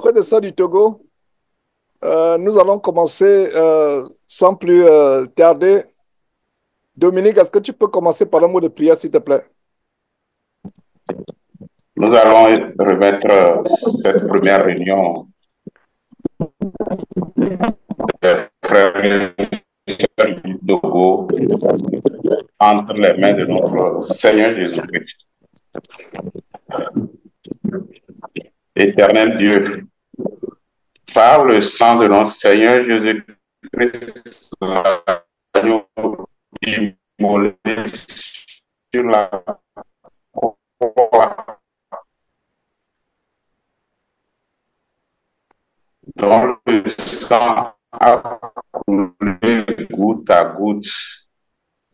frères et sœurs du Togo, nous allons commencer sans plus tarder. Dominique, est-ce que tu peux commencer par un mot de prière, s'il te plaît? Nous allons remettre cette première réunion des frères et sœurs du Togo entre les mains de notre Seigneur Jésus-Christ. Éternel Dieu, par le sang de notre Seigneur Jésus-Christ, l'agneau immolé sur la croix, dont le sang a coulé goutte à goutte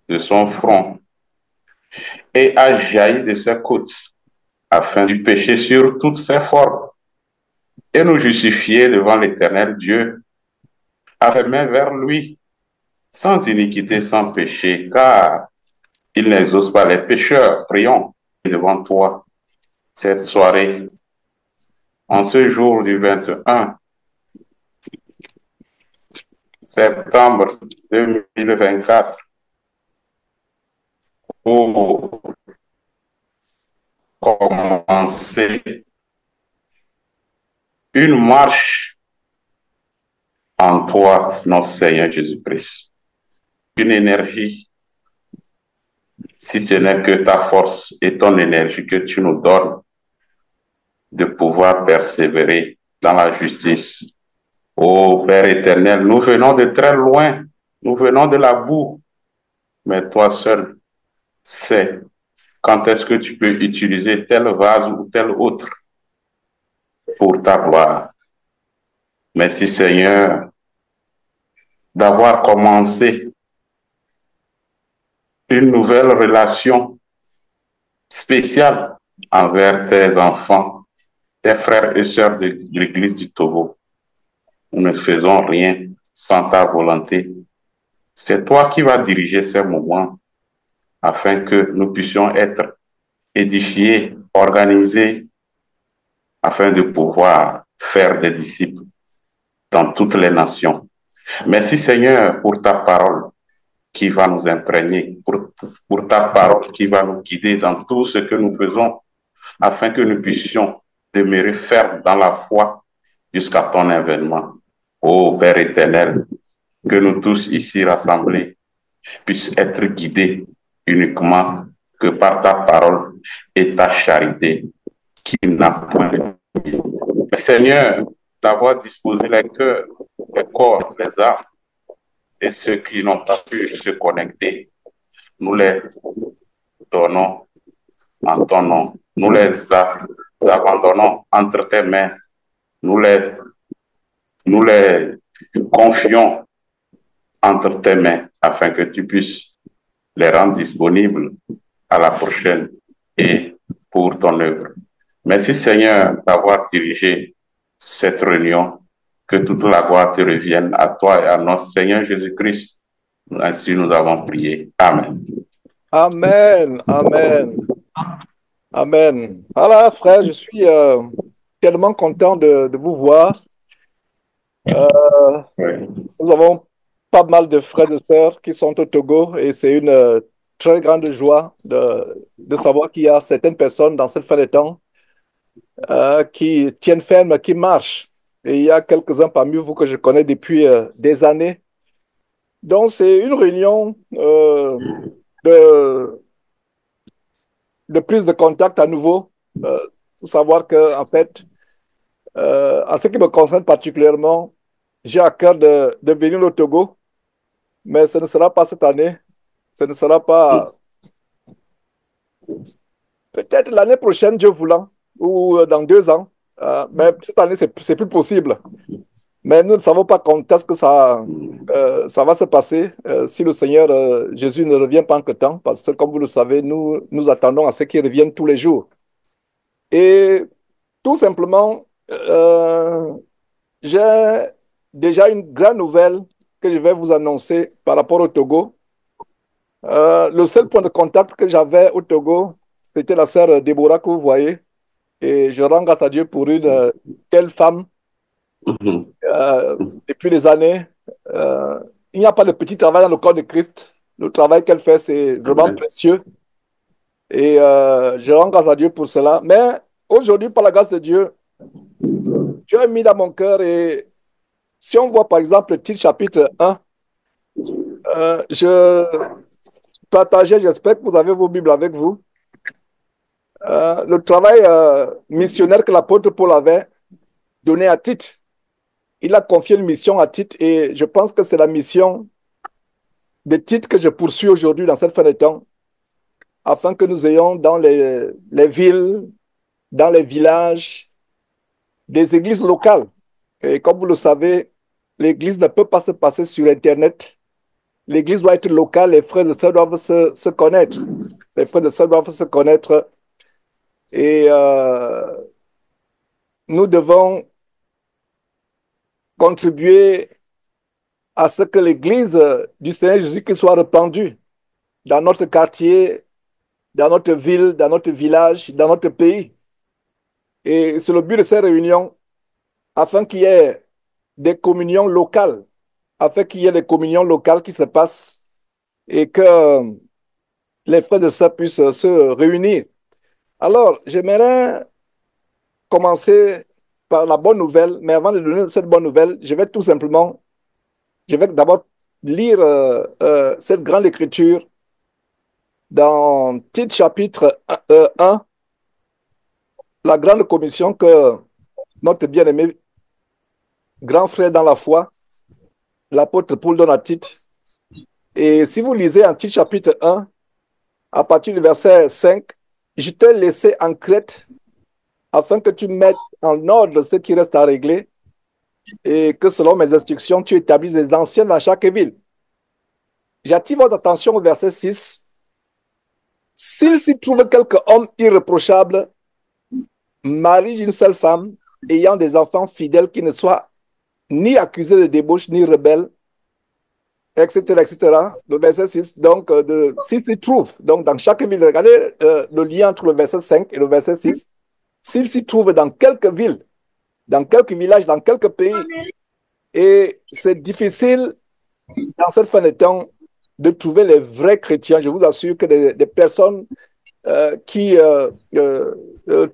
de son front et a jailli de ses côtes, afin du péché sur toutes ses formes, et nous justifier devant l'Éternel Dieu, à faire main vers lui, sans iniquité, sans péché, car il n'exauce pas les pécheurs. Prions devant toi cette soirée, en ce jour du 21 septembre 2024, pour commencer une marche en toi, notre Seigneur Jésus-Christ. Une énergie, si ce n'est que ta force et ton énergie que tu nous donnes, de pouvoir persévérer dans la justice. Ô Père éternel, nous venons de très loin, nous venons de la boue, mais toi seul sais quand est-ce que tu peux utiliser tel vase ou tel autre pour ta gloire. Merci Seigneur d'avoir commencé une nouvelle relation spéciale envers tes enfants, tes frères et sœurs de l'Église du Togo. Nous ne faisons rien sans ta volonté. C'est toi qui vas diriger ces moments afin que nous puissions être édifiés, organisés, afin de pouvoir faire des disciples dans toutes les nations. Merci Seigneur pour ta parole qui va nous imprégner, pour ta parole qui va nous guider dans tout ce que nous faisons, afin que nous puissions demeurer fermes dans la foi jusqu'à ton avènement. Ô Père éternel, que nous tous ici rassemblés puissent être guidés uniquement que par ta parole et ta charité qui n'a point. Seigneur, d'avoir disposé les cœurs, les corps, les âmes et ceux qui n'ont pas pu se connecter, nous les donnons en ton nom. Nous les abandonnons entre tes mains. Nous les confions entre tes mains afin que tu puisses les rendre disponibles à la prochaine et pour ton œuvre. Merci Seigneur d'avoir dirigé cette réunion. Que toute la gloire te revienne à toi et à notre Seigneur Jésus-Christ. Ainsi nous avons prié. Amen. Amen, amen, amen. Voilà, frère, je suis tellement content de vous voir. Oui. Nous avons pas mal de frères et sœurs qui sont au Togo et c'est une très grande joie de savoir qu'il y a certaines personnes dans cette fin de temps qui tiennent ferme, qui marchent. Et il y a quelques-uns parmi vous que je connais depuis des années. Donc, c'est une réunion de, de prise de contact à nouveau pour savoir que, en fait, en ce qui me concerne particulièrement, j'ai à cœur de venir au Togo, mais ce ne sera pas cette année, ce ne sera pas peut-être l'année prochaine, Dieu voulant, ou dans 2 ans. Mais cette année, c'est plus possible. Mais nous ne savons pas quand est-ce que ça va se passer si le Seigneur Jésus ne revient pas en que temps, parce que comme vous le savez, nous attendons à ce qu'il revienne tous les jours. Et tout simplement, j'ai déjà une grande nouvelle que je vais vous annoncer par rapport au Togo. Le seul point de contact que j'avais au Togo, c'était la sœur Déborah que vous voyez. Et je rends grâce à Dieu pour une telle femme Mhm. euh, depuis des années. Euh, il n'y a pas de petit travail dans le corps de Christ. Le travail qu'elle fait, c'est vraiment Amen. précieux. Et je rends grâce à Dieu pour cela. Mais aujourd'hui, par la grâce de Dieu, Dieu a mis dans mon cœur. Et si on voit par exemple le titre chapitre 1, je partageais, j'espère que vous avez vos Bibles avec vous, le travail missionnaire que l'apôtre Paul avait donné à Tite. Il a confié une mission à Tite et je pense que c'est la mission de Tite que je poursuis aujourd'hui dans cette fin de temps, afin que nous ayons dans les villes, dans les villages, des églises locales. Et comme vous le savez, l'église ne peut pas se passer sur Internet. L'église doit être locale, les frères et sœurs doivent se connaître. Les frères et sœurs doivent se connaître et nous devons contribuer à ce que l'église du Seigneur Jésus-Christ soit répandue dans notre quartier, dans notre ville, dans notre village, dans notre pays. Et c'est le but de ces réunions, afin qu'il y ait des communions locales, afin qu'il y ait des communions locales qui se passent et que les frères de sœurs puissent se réunir. Alors, j'aimerais commencer par la bonne nouvelle, mais avant de donner cette bonne nouvelle, je vais d'abord lire cette grande écriture dans Tite chapitre 1, la grande commission que notre bien-aimé grand frère dans la foi, l'apôtre Paul donne à Tite. Et si vous lisez en Tite chapitre 1, à partir du verset 5, je t'ai laissé en Crète afin que tu mettes en ordre ce qui reste à régler et que selon mes instructions, tu établisses des anciens dans chaque ville. J'attire votre attention au verset 6. S'il s'y trouve quelque homme irréprochable, mari d'une seule femme, ayant des enfants fidèles qui ne soient ni accusés de débauche, ni rebelles, etc., etc. Le verset 6, donc, s'il s'y trouve, donc dans chaque ville, regardez le lien entre le verset 5 et le verset 6. S'il s'y trouve dans quelques villes, dans quelques villages, dans quelques pays, et c'est difficile dans cette fin de temps de trouver les vrais chrétiens. Je vous assure que des personnes qui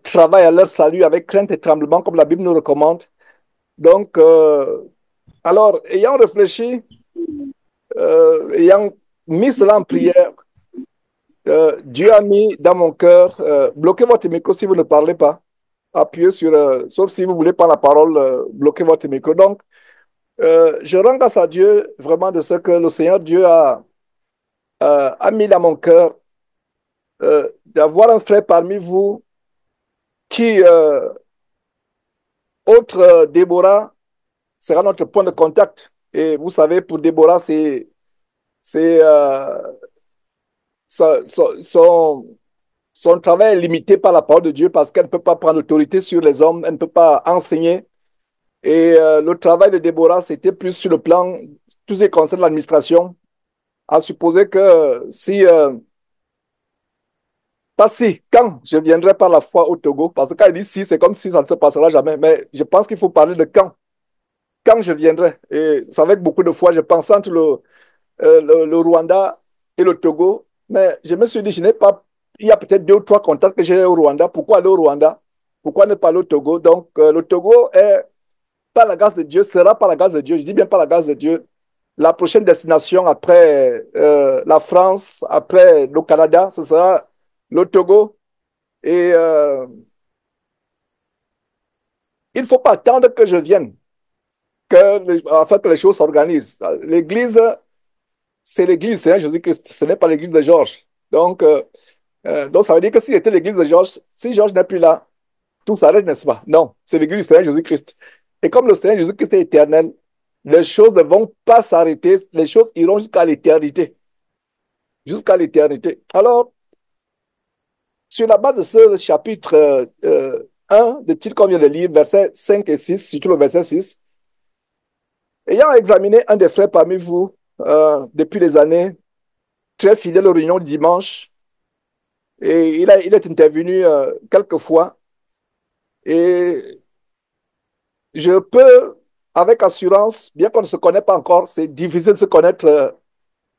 travaillent à leur salut avec crainte et tremblement, comme la Bible nous recommande. Donc, alors, ayant réfléchi, ayant mis cela en prière, Dieu a mis dans mon cœur, bloquez votre micro si vous ne parlez pas, appuyez sur, sauf si vous voulez pas la parole, bloquez votre micro. Donc, je rends grâce à Dieu vraiment de ce que le Seigneur Dieu a mis dans mon cœur, d'avoir un frère parmi vous qui, autre Déborah, sera notre point de contact. Et vous savez, pour Déborah, c'est, son, son travail est limité par la parole de Dieu parce qu'elle ne peut pas prendre l'autorité sur les hommes, elle ne peut pas enseigner. Et le travail de Déborah, c'était plus sur le plan, tout ce qui concerne l'administration, à supposer que si, pas si, quand je viendrai par la foi au Togo, parce que quand il dit si, c'est comme si ça ne se passera jamais, mais je pense qu'il faut parler de quand je viendrai. Et c'est avec beaucoup de foi, je pense entre le Rwanda et le Togo, mais je me suis dit, je n'ai pas, il y a peut-être deux ou trois contacts que j'ai au Rwanda, pourquoi aller au Rwanda? Pourquoi ne pas aller au Togo? Donc, le Togo est, par la grâce de Dieu, sera par la grâce de Dieu, je dis bien par la grâce de Dieu, la prochaine destination après la France, après le Canada, ce sera le Togo. Et il ne faut pas attendre que je vienne, afin que les choses s'organisent. L'Église, c'est l'Église, c'est Jésus-Christ, ce n'est pas l'Église de Georges. Donc, ça veut dire que si c'était l'Église de Georges, si Georges n'est plus là, tout s'arrête, n'est-ce pas? Non, c'est l'Église du Seigneur Jésus-Christ. Et comme le Seigneur Jésus-Christ est éternel, les choses ne vont pas s'arrêter, les choses iront jusqu'à l'éternité. Jusqu'à l'éternité. Alors, sur la base de ce chapitre 1 de titre qu'on vient de lire, versets 5 et 6, surtout le verset 6, ayant examiné un des frères parmi vous depuis des années, très fidèle aux réunions dimanche, et il est intervenu quelques fois, et je peux avec assurance, bien qu'on ne se connaisse pas encore, c'est difficile de se connaître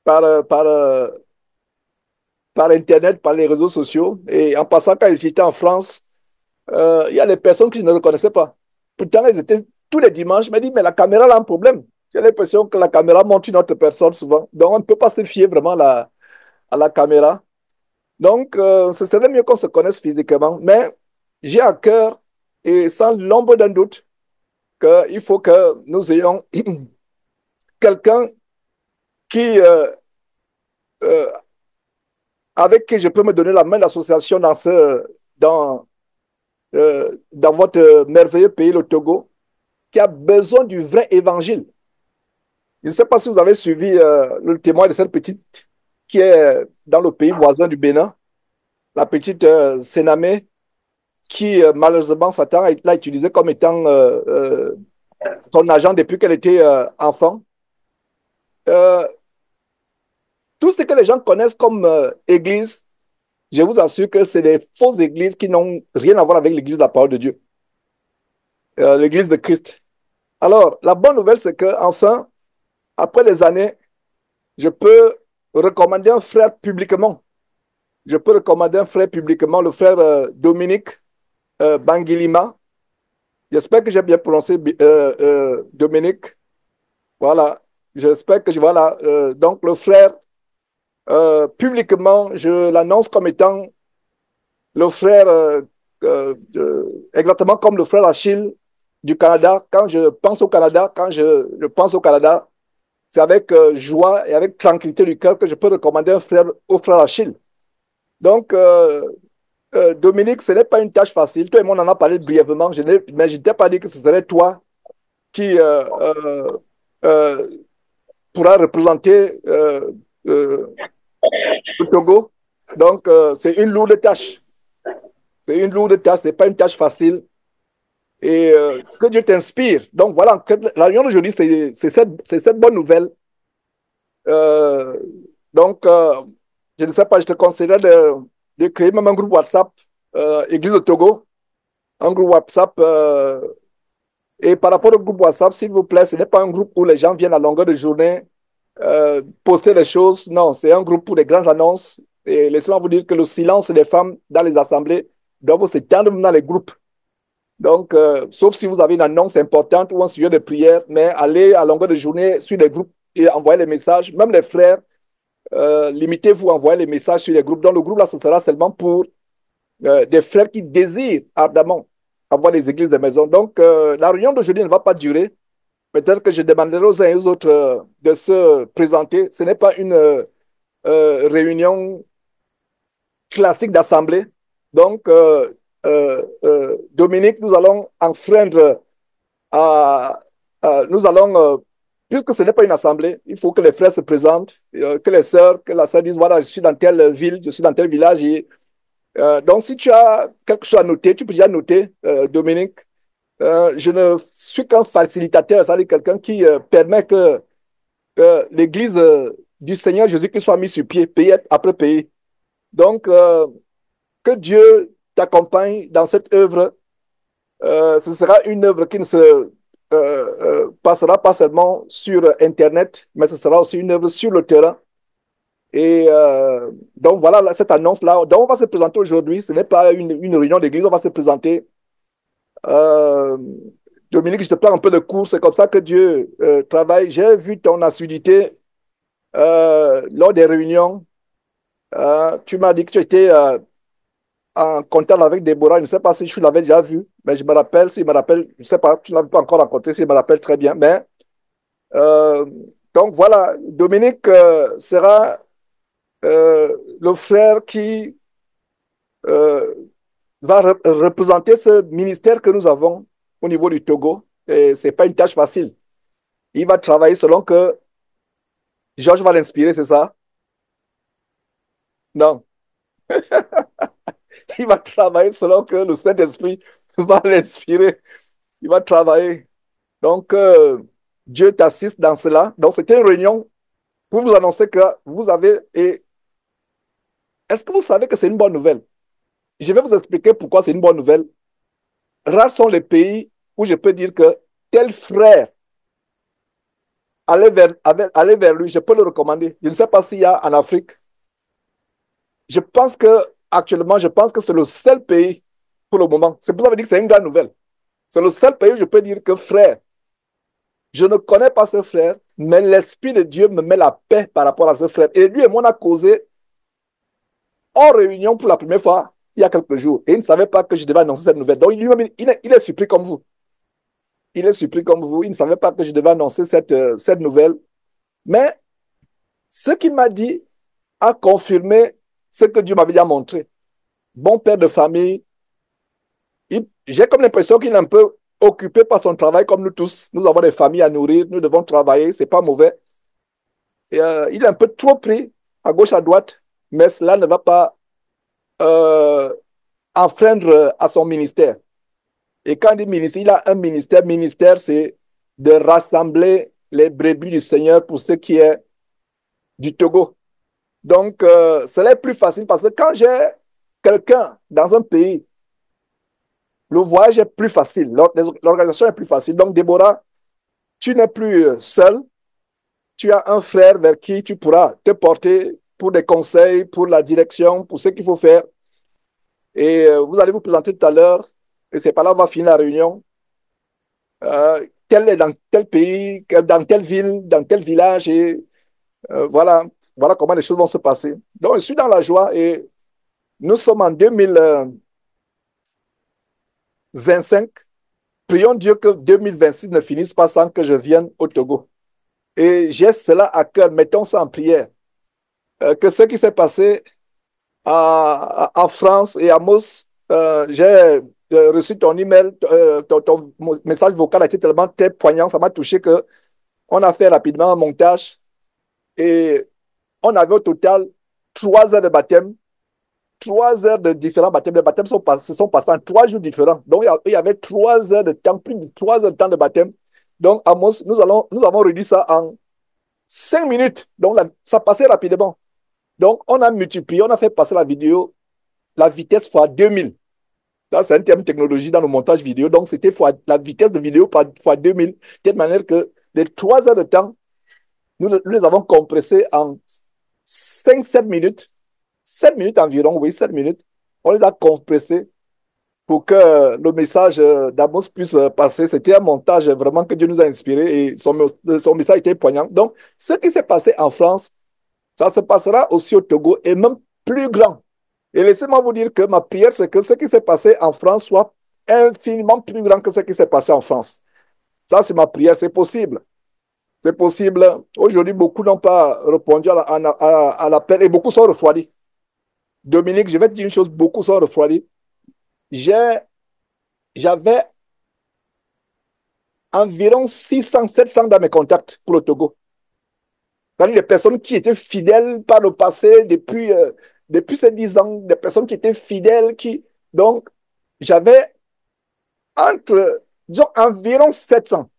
par, par Internet, par les réseaux sociaux. Et en passant, quand j'étais en France, il y a des personnes que je ne reconnaissais pas. Pourtant, elles étaient tous les dimanches. Je me dis, mais la caméra a un problème. J'ai l'impression que la caméra montre une autre personne souvent. Donc, on ne peut pas se fier vraiment à la caméra. Donc, ce serait mieux qu'on se connaisse physiquement. Mais j'ai à cœur, et sans l'ombre d'un doute, qu'il faut que nous ayons quelqu'un qui, euh, avec qui je peux me donner la main d'association dans votre merveilleux pays, le Togo, qui a besoin du vrai évangile. Je ne sais pas si vous avez suivi le témoin de cette petite qui est dans le pays voisin du Bénin, la petite Sénamé, qui malheureusement Satan l'a utilisée comme étant son agent depuis qu'elle était enfant. Euh, tout ce que les gens connaissent comme église, je vous assure que c'est des fausses églises qui n'ont rien à voir avec l'église de la parole de Dieu, l'église de Christ. Alors, la bonne nouvelle, c'est que enfin, après des années, je peux recommander un frère publiquement. Je peux recommander un frère publiquement, le frère Dominique Bangilima. J'espère que j'ai bien prononcé Dominique. Voilà. J'espère que je. Voilà. Donc, le frère, publiquement, je l'annonce comme étant le frère, exactement comme le frère Achille du Canada. Quand je pense au Canada, quand je pense au Canada, c'est avec joie et avec tranquillité du cœur que je peux recommander un frère au frère Achille. Donc, Dominique, ce n'est pas une tâche facile. Toi et moi, on en a parlé brièvement, mais je ne t'ai pas dit que ce serait toi qui euh, pourra représenter le Togo. Donc, c'est une lourde tâche. C'est une lourde tâche, ce n'est pas une tâche facile. Et que Dieu t'inspire. Donc, voilà, la réunion d'aujourd'hui, c'est cette bonne nouvelle. Euh, donc, je ne sais pas, je te conseillerais de créer même un groupe WhatsApp, Église de Togo, un groupe WhatsApp. Et par rapport au groupe WhatsApp, s'il vous plaît, ce n'est pas un groupe où les gens viennent à longueur de journée poster des choses. Non, c'est un groupe pour les grandes annonces. Et laissez-moi vous dire que le silence des femmes dans les assemblées doit s'étendre dans les groupes. Donc, sauf si vous avez une annonce importante ou un sujet de prière, mais allez à longueur de journée sur les groupes et envoyez les messages. Même les frères, limitez-vous à envoyer les messages sur les groupes. Dans le groupe, là, ce sera seulement pour des frères qui désirent ardemment avoir des églises de maison. Donc, la réunion d'aujourd'hui ne va pas durer. Peut-être que je demanderai aux uns et aux autres de se présenter. Ce n'est pas une réunion classique d'assemblée. Donc, Dominique, nous allons enfreindre à, nous allons, puisque ce n'est pas une assemblée, il faut que les frères se présentent, que les sœurs, que la sœur dise, voilà, je suis dans telle ville, je suis dans tel village. Et, donc, si tu as quelque chose à noter, tu peux déjà noter, Dominique. Je ne suis qu'un facilitateur, c'est-à-dire quelqu'un qui permet que l'Église du Seigneur Jésus-Christ soit mise sur pied, pays après pays. Donc, que Dieu t'accompagne dans cette œuvre. Ce sera une œuvre qui ne se passera pas seulement sur Internet, mais ce sera aussi une œuvre sur le terrain. Et donc, voilà cette annonce-là. Donc, on va se présenter aujourd'hui. Ce n'est pas une réunion d'église, on va se présenter. Euh, Dominique, je te prends un peu de cours. C'est comme ça que Dieu travaille. J'ai vu ton assiduité lors des réunions. Tu m'as dit que tu étais en contact avec Déborah. Je ne sais pas si je l'avais déjà vu, mais je me rappelle, s'il me rappelle, je ne sais pas, tu ne l'avais pas encore rencontré, s'il me rappelle très bien. Mais euh, donc voilà, Dominique sera le frère qui euh, va représenter ce ministère que nous avons au niveau du Togo. Et ce n'est pas une tâche facile. Il va travailler selon que Georges va l'inspirer, c'est ça? Non. Il va travailler selon que le Saint-Esprit va l'inspirer. Il va travailler. Donc, Dieu t'assiste dans cela. Donc, c'était une réunion pour vous annoncer que vous avez... Et est-ce que vous savez que c'est une bonne nouvelle? Je vais vous expliquer pourquoi c'est une bonne nouvelle. Rares sont les pays où je peux dire que tel frère aller vers lui, je peux le recommander. Je ne sais pas s'il y a en Afrique. Je pense que actuellement, je pense que c'est le seul pays pour le moment. C'est pour ça que je dis que c'est une grande nouvelle. C'est le seul pays où je peux dire que frère, je ne connais pas ce frère, mais l'Esprit de Dieu me met la paix par rapport à ce frère. Et lui et moi, on a causé en réunion pour la première fois il y a quelques jours. Et il ne savait pas que je devais annoncer cette nouvelle. Donc lui-même, il est surpris comme vous. Il est surpris comme vous. Il ne savait pas que je devais annoncer cette nouvelle. Mais ce qu'il m'a dit a confirmé ce que Dieu m'avait déjà montré. Bon père de famille, j'ai comme l'impression qu'il est un peu occupé par son travail comme nous tous. Nous avons des familles à nourrir, nous devons travailler, c'est pas mauvais. Et, il est un peu trop pris à gauche, à droite, mais cela ne va pas euh, enfreindre à son ministère. Et quand il dit ministère, il a un ministère. Ministère, c'est de rassembler les brebis du Seigneur pour ce qui est du Togo. Donc, cela est plus facile parce que quand j'ai quelqu'un dans un pays, le voyage est plus facile, l'organisation est plus facile. Donc, Déborah, tu n'es plus seul, tu as un frère vers qui tu pourras te porter pour des conseils, pour la direction, pour ce qu'il faut faire. Et vous allez vous présenter tout à l'heure, et c'est par là qu'on va finir la réunion. Quel est dans quel pays, dans quelle ville, dans quel village, et voilà, voilà comment les choses vont se passer. Donc, je suis dans la joie et nous sommes en 2025. Prions Dieu que 2026 ne finisse pas sans que je vienne au Togo. Et j'ai cela à cœur, mettons ça en prière. Que ce qui s'est passé en France et à Mos, j'ai reçu ton email, ton message vocal a été tellement très poignant, ça m'a touché que on a fait rapidement un montage et on avait au total 3 heures de baptême, 3 heures de différents baptêmes. Les baptêmes se sont passés en 3 jours différents. Donc, il y avait 3 heures de temps, plus de 3 heures de temps de baptême. Donc, Amos, nous avons réduit ça en 5 minutes. Donc, ça passait rapidement. Donc, on a multiplié, on a fait passer la vidéo, la vitesse fois 2000. Ça, c'est un terme technologie dans le montage vidéo. Donc, c'était la vitesse de vidéo fois 2000. De telle manière que les 3 heures de temps, nous les avons compressés en 5-7 minutes. 7 minutes environ, oui, 7 minutes. On les a compressés pour que le message d'Amos puisse passer. C'était un montage vraiment que Dieu nous a inspiré et son message était poignant. Donc, ce qui s'est passé en France, ça se passera aussi au Togo et même plus grand. Et laissez-moi vous dire que ma prière, c'est que ce qui s'est passé en France soit infiniment plus grand que ce qui s'est passé en France. Ça, c'est ma prière, c'est possible. C'est possible. Aujourd'hui, beaucoup n'ont pas répondu à l'appel et beaucoup sont refroidis. Dominique, je vais te dire une chose, beaucoup sont refroidis. J'avais environ 600, 700 dans mes contacts pour le Togo. C'est-à-dire des personnes qui étaient fidèles par le passé, depuis ces 10 ans, des personnes qui étaient fidèles, donc, j'avais disons, environ 700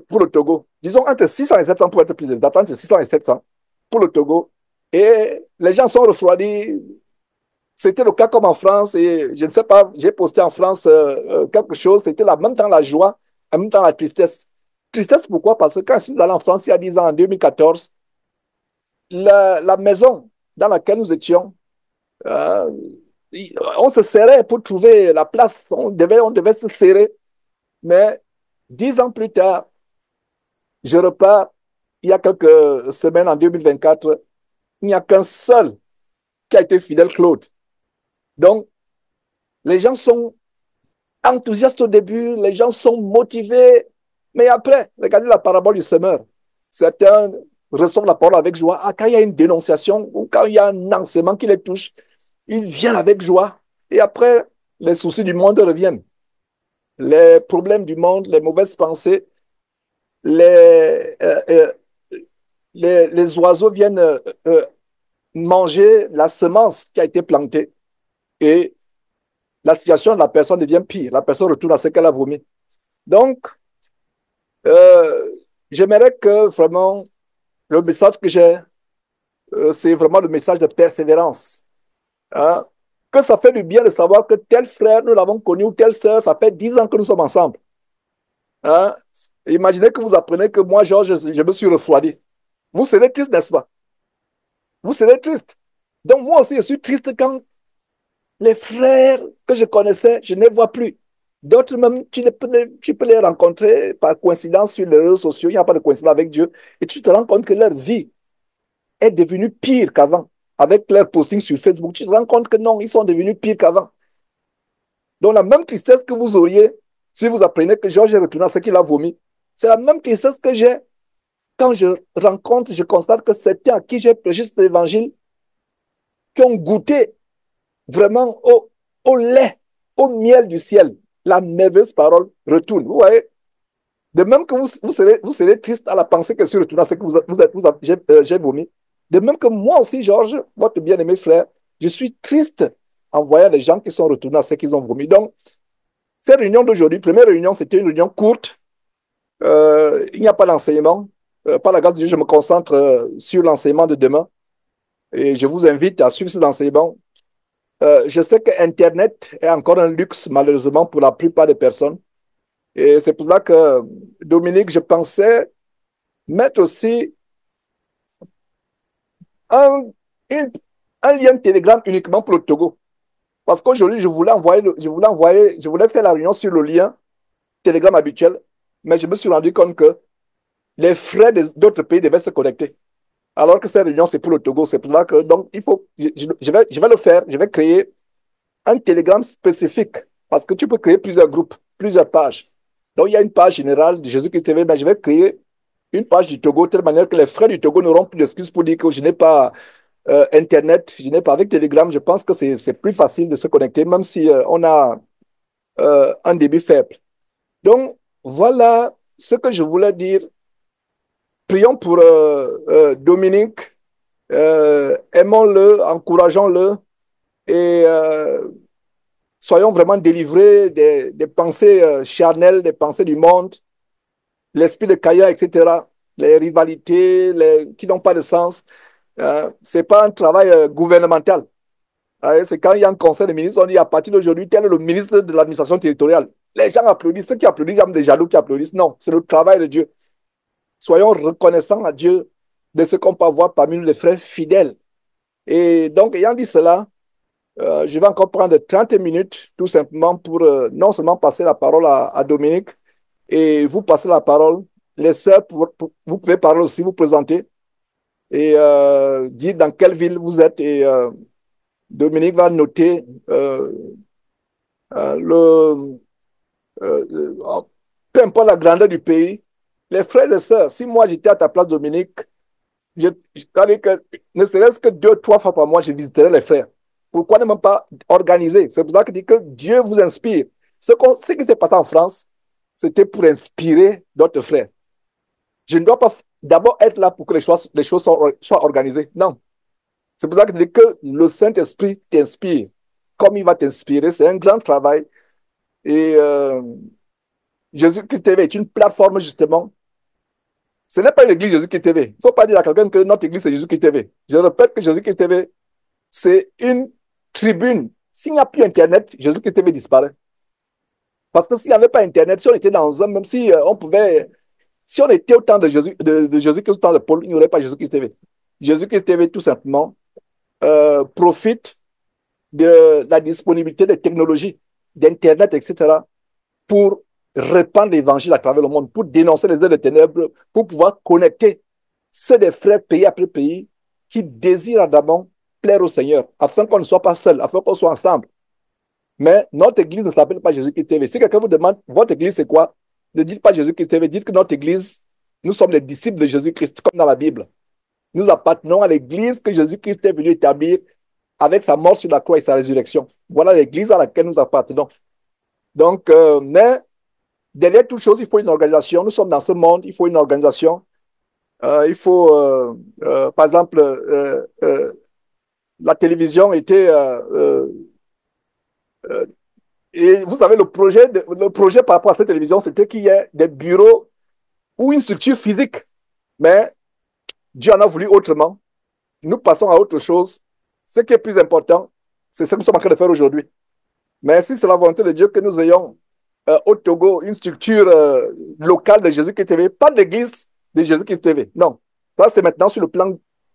pour le Togo. Disons entre 600 et 700 pour être plus exact, entre 600 et 700 pour le Togo. Et les gens sont refroidis. C'était le cas comme en France, et je ne sais pas, j'ai posté en France quelque chose, c'était en même temps la joie, en même temps la tristesse. Tristesse pourquoi? Parce que quand je suis allé en France il y a 10 ans, en 2014, la maison dans laquelle nous étions, euh, on se serrait pour trouver la place, on devait se serrer, mais 10 ans plus tard, je repars, il y a quelques semaines en 2024, il n'y a qu'un seul qui a été fidèle, Claude. Donc, les gens sont enthousiastes au début, les gens sont motivés, mais après, regardez la parabole du semeur. Certains reçoivent la parole avec joie. Ah, quand il y a une dénonciation ou quand il y a un enseignement qui les touche, ils viennent avec joie. Et après, les soucis du monde reviennent. Les problèmes du monde, les mauvaises pensées, les, euh, euh, les oiseaux viennent manger la semence qui a été plantée et la situation de la personne devient pire. La personne retourne à ce qu'elle a vomi. Donc, Euh, j'aimerais que vraiment le message que j'ai, c'est vraiment le message de persévérance. Hein. Que ça fait du bien de savoir que tel frère, nous l'avons connu, ou telle sœur, ça fait 10 ans que nous sommes ensemble. Hein? Imaginez que vous apprenez que moi, Georges, je me suis refroidi. Vous serez triste, n'est-ce pas? Vous serez triste. Donc moi aussi, je suis triste quand les frères que je connaissais, je ne les vois plus. D'autres même, tu peux les rencontrer par coïncidence sur les réseaux sociaux, il n'y a pas de coïncidence avec Dieu, et tu te rends compte que leur vie est devenue pire qu'avant. Avec leur posting sur Facebook, tu te rends compte que non, ils sont devenus pires qu'avant. Donc la même tristesse que vous auriez si vous apprenez que Georges est retourné à ce qu'il a vomi, c'est la même tristesse que j'ai quand je rencontre, je constate que certains à qui j'ai prêché cet évangile, qui ont goûté vraiment au lait, au miel du ciel, la merveilleuse parole retourne. Vous voyez, de même que vous serez triste à la pensée que je suis retourné à ce que j'ai vomi, de même que moi aussi, Georges, votre bien-aimé frère, je suis triste en voyant les gens qui sont retournés à ce qu'ils ont vomi. Donc, cette réunion d'aujourd'hui, première réunion, c'était une réunion courte. Il n'y a pas d'enseignement. Par la grâce de Dieu, je me concentre sur l'enseignement de demain et je vous invite à suivre cet enseignement. Je sais que Internet est encore un luxe, malheureusement, pour la plupart des personnes. Et c'est pour ça que, Dominique, je pensais mettre aussi un, une- un lien Telegram uniquement pour le Togo. Parce qu'aujourd'hui, je voulais faire la réunion sur le lien Telegram habituel, mais je me suis rendu compte que les frais d'autres pays devaient se connecter. Alors que cette réunion, c'est pour le Togo. C'est pour ça que, donc, il faut, je vais le faire. Je vais créer un Telegram spécifique parce que tu peux créer plusieurs groupes, plusieurs pages. Donc, il y a une page générale de Jésus-Christ TV, mais je vais créer une page du Togo de telle manière que les frères du Togo n'auront plus d'excuses pour dire que je n'ai pas Internet, je n'ai pas avec Telegram. Je pense que c'est plus facile de se connecter, même si on a un débit faible. Donc, voilà ce que je voulais dire. Prions pour Dominique, aimons-le, encourageons-le et soyons vraiment délivrés des pensées charnelles, des pensées du monde, l'esprit de Caïn, etc., les rivalités qui n'ont pas de sens. Ce n'est pas un travail gouvernemental. C'est quand il y a un conseil de ministres, on dit à partir d'aujourd'hui, tel est le ministre de l'administration territoriale. Les gens applaudissent, ceux qui applaudissent, il y a des jaloux qui applaudissent. Non, c'est le travail de Dieu. Soyons reconnaissants à Dieu de ce qu'on peut avoir parmi nous les frères fidèles. Et donc, ayant dit cela, je vais encore prendre 30 minutes tout simplement pour non seulement passer la parole à Dominique et vous passer la parole. Les sœurs, vous pouvez parler aussi, vous présenter et dire dans quelle ville vous êtes. Et Dominique va noter le, peu importe la grandeur du pays. Les frères et sœurs, si moi j'étais à ta place, Dominique, que ne serait-ce que 2, 3 fois par mois, je visiterai les frères. Pourquoi ne même pas organiser? C'est pour ça que je dis que Dieu vous inspire. Ce qui s'est passé en France, c'était pour inspirer d'autres frères. Je ne dois pas d'abord être là pour que les choses soient organisées. Non. C'est pour ça que je dis que le Saint-Esprit t'inspire. Comme il va t'inspirer, c'est un grand travail. Et Jésus-Christ TV est une plateforme, justement. Ce n'est pas une église Jésus-Christ TV. Il ne faut pas dire à quelqu'un que notre église c'est Jésus-Christ TV. Je répète que Jésus-Christ TV, c'est une tribune. S'il n'y a plus Internet, Jésus-Christ TV disparaît. Parce que s'il n'y avait pas Internet, si on était dans un, même si on pouvait, si on était au temps de Jésus-Christ, au temps de Paul, il n'y aurait pas Jésus-Christ TV. Jésus-Christ TV, tout simplement, profite de la disponibilité des technologies, d'Internet, etc., pour répandre l'évangile à travers le monde, pour dénoncer les œuvres des ténèbres, pour pouvoir connecter ceux des frères pays après pays qui désirent ardemment plaire au Seigneur, afin qu'on ne soit pas seul, afin qu'on soit ensemble. Mais notre église ne s'appelle pas Jésus-Christ TV. Si quelqu'un vous demande, votre église c'est quoi? Ne dites pas Jésus-Christ TV, dites que notre église, nous sommes les disciples de Jésus-Christ, comme dans la Bible. Nous appartenons à l'église que Jésus-Christ est venu établir avec sa mort sur la croix et sa résurrection. Voilà l'église à laquelle nous appartenons. Donc, mais derrière toute chose, il faut une organisation. Nous sommes dans ce monde, il faut une organisation. Il faut, par exemple, la télévision était... et vous savez, le projet par rapport à cette télévision, c'était qu'il y ait des bureaux ou une structure physique. Mais Dieu en a voulu autrement. Nous passons à autre chose. Ce qui est plus important, c'est ce que nous sommes en train de faire aujourd'hui. Mais si c'est la volonté de Dieu que nous ayons au Togo une structure locale de Jésus-Christ TV, pas d'église de Jésus-Christ TV. Non. Ça, c'est maintenant sur le plan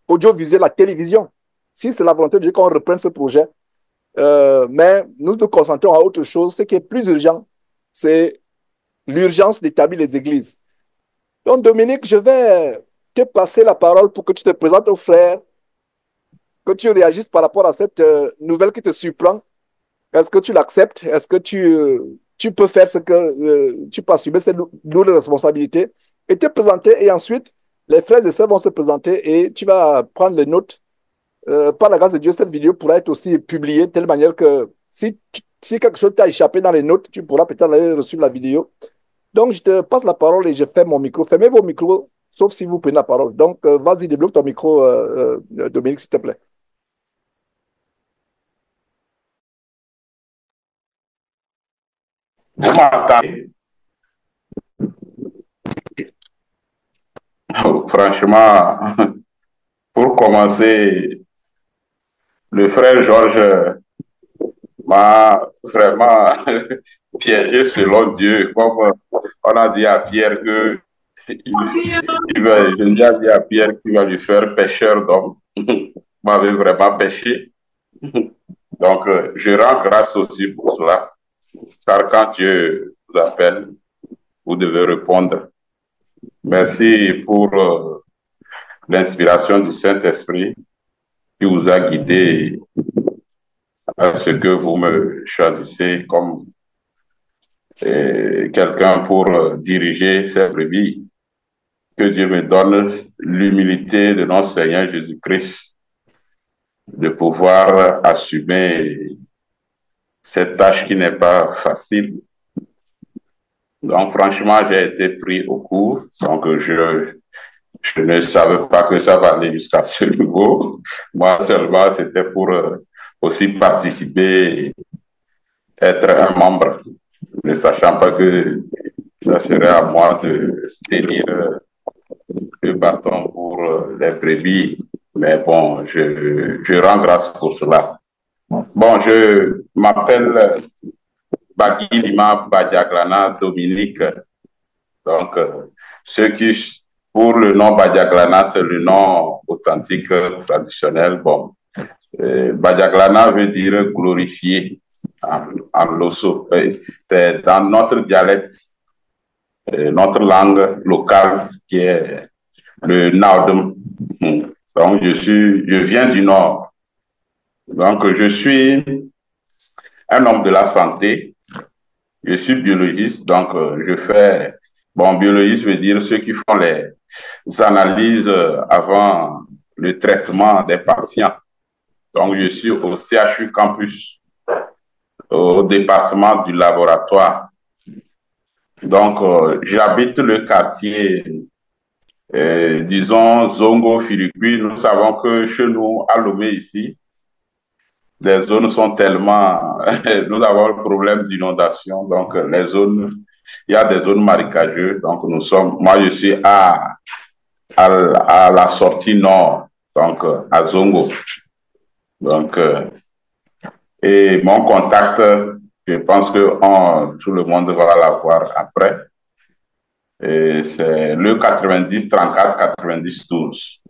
audiovisuel, la télévision. Si c'est la volonté de Dieu qu'on reprenne ce projet, mais nous nous concentrons à autre chose. Ce qui est plus urgent, c'est l'urgence d'établir les églises. Donc, Dominique, je vais te passer la parole pour que tu te présentes aux frères, que tu réagisses par rapport à cette nouvelle qui te surprend. Est-ce que tu l'acceptes? Est-ce que tu peux faire ce que tu peux assumer cette lourde responsabilité et te présenter? Et ensuite, les frères et sœurs vont se présenter et tu vas prendre les notes. Par la grâce de Dieu, cette vidéo pourra être aussi publiée de telle manière que si quelque chose t'a échappé dans les notes, tu pourras peut-être aller reçu la vidéo. Donc, je te passe la parole et je ferme mon micro. Fermez vos micros, sauf si vous prenez la parole. Donc, vas-y, débloque ton micro, Dominique, s'il te plaît. Vous m'entendez? Franchement, pour commencer, le frère Georges m'a vraiment piégé selon Dieu. Comme on a dit à Pierre que je lui ai dit à Pierre qu'il va lui faire pêcheur d'hommes. M'avait vraiment pêché. Donc, je rends grâce aussi pour cela. Car quand Dieu vous appelle, vous devez répondre. Merci pour l'inspiration du Saint-Esprit qui vous a guidé à ce que vous me choisissez comme quelqu'un pour diriger ces brebis. Que Dieu me donne l'humilité de notre Seigneur Jésus-Christ de pouvoir assumer cette tâche qui n'est pas facile. Donc, franchement, j'ai été pris au court. Donc, je ne savais pas que ça va aller jusqu'à ce niveau. Moi, seulement, c'était pour aussi participer, être un membre, ne sachant pas que ça serait à moi de tenir le bâton pour les brebis. Mais bon, je rends grâce pour cela. Bon, je m'appelle Bagui Lima Badiaglana Dominique. Donc, ceux qui, pour le nom Badiaglana, c'est le nom authentique, traditionnel. Bon, Badiaglana veut dire glorifié en Loso. C'est dans notre dialecte, notre langue locale qui est le Naodum. Donc, je viens du Nord. Donc, je suis un homme de la santé. Je suis biologiste, donc je fais... Bon, biologiste veut dire ceux qui font les analyses avant le traitement des patients. Donc, je suis au CHU Campus, au département du laboratoire. Donc, j'habite le quartier, disons, Zongo-Firigui. Nous savons que chez nous, à Lomé, ici, les zones sont tellement... Nous avons le problème d'inondation. Donc, les zones... Il y a des zones marécageuses. Donc, nous sommes... Moi, je suis à la sortie nord, donc à Zongo. Donc, et mon contact, je pense que tout le monde va l'avoir après. C'est le 90 34 90 12.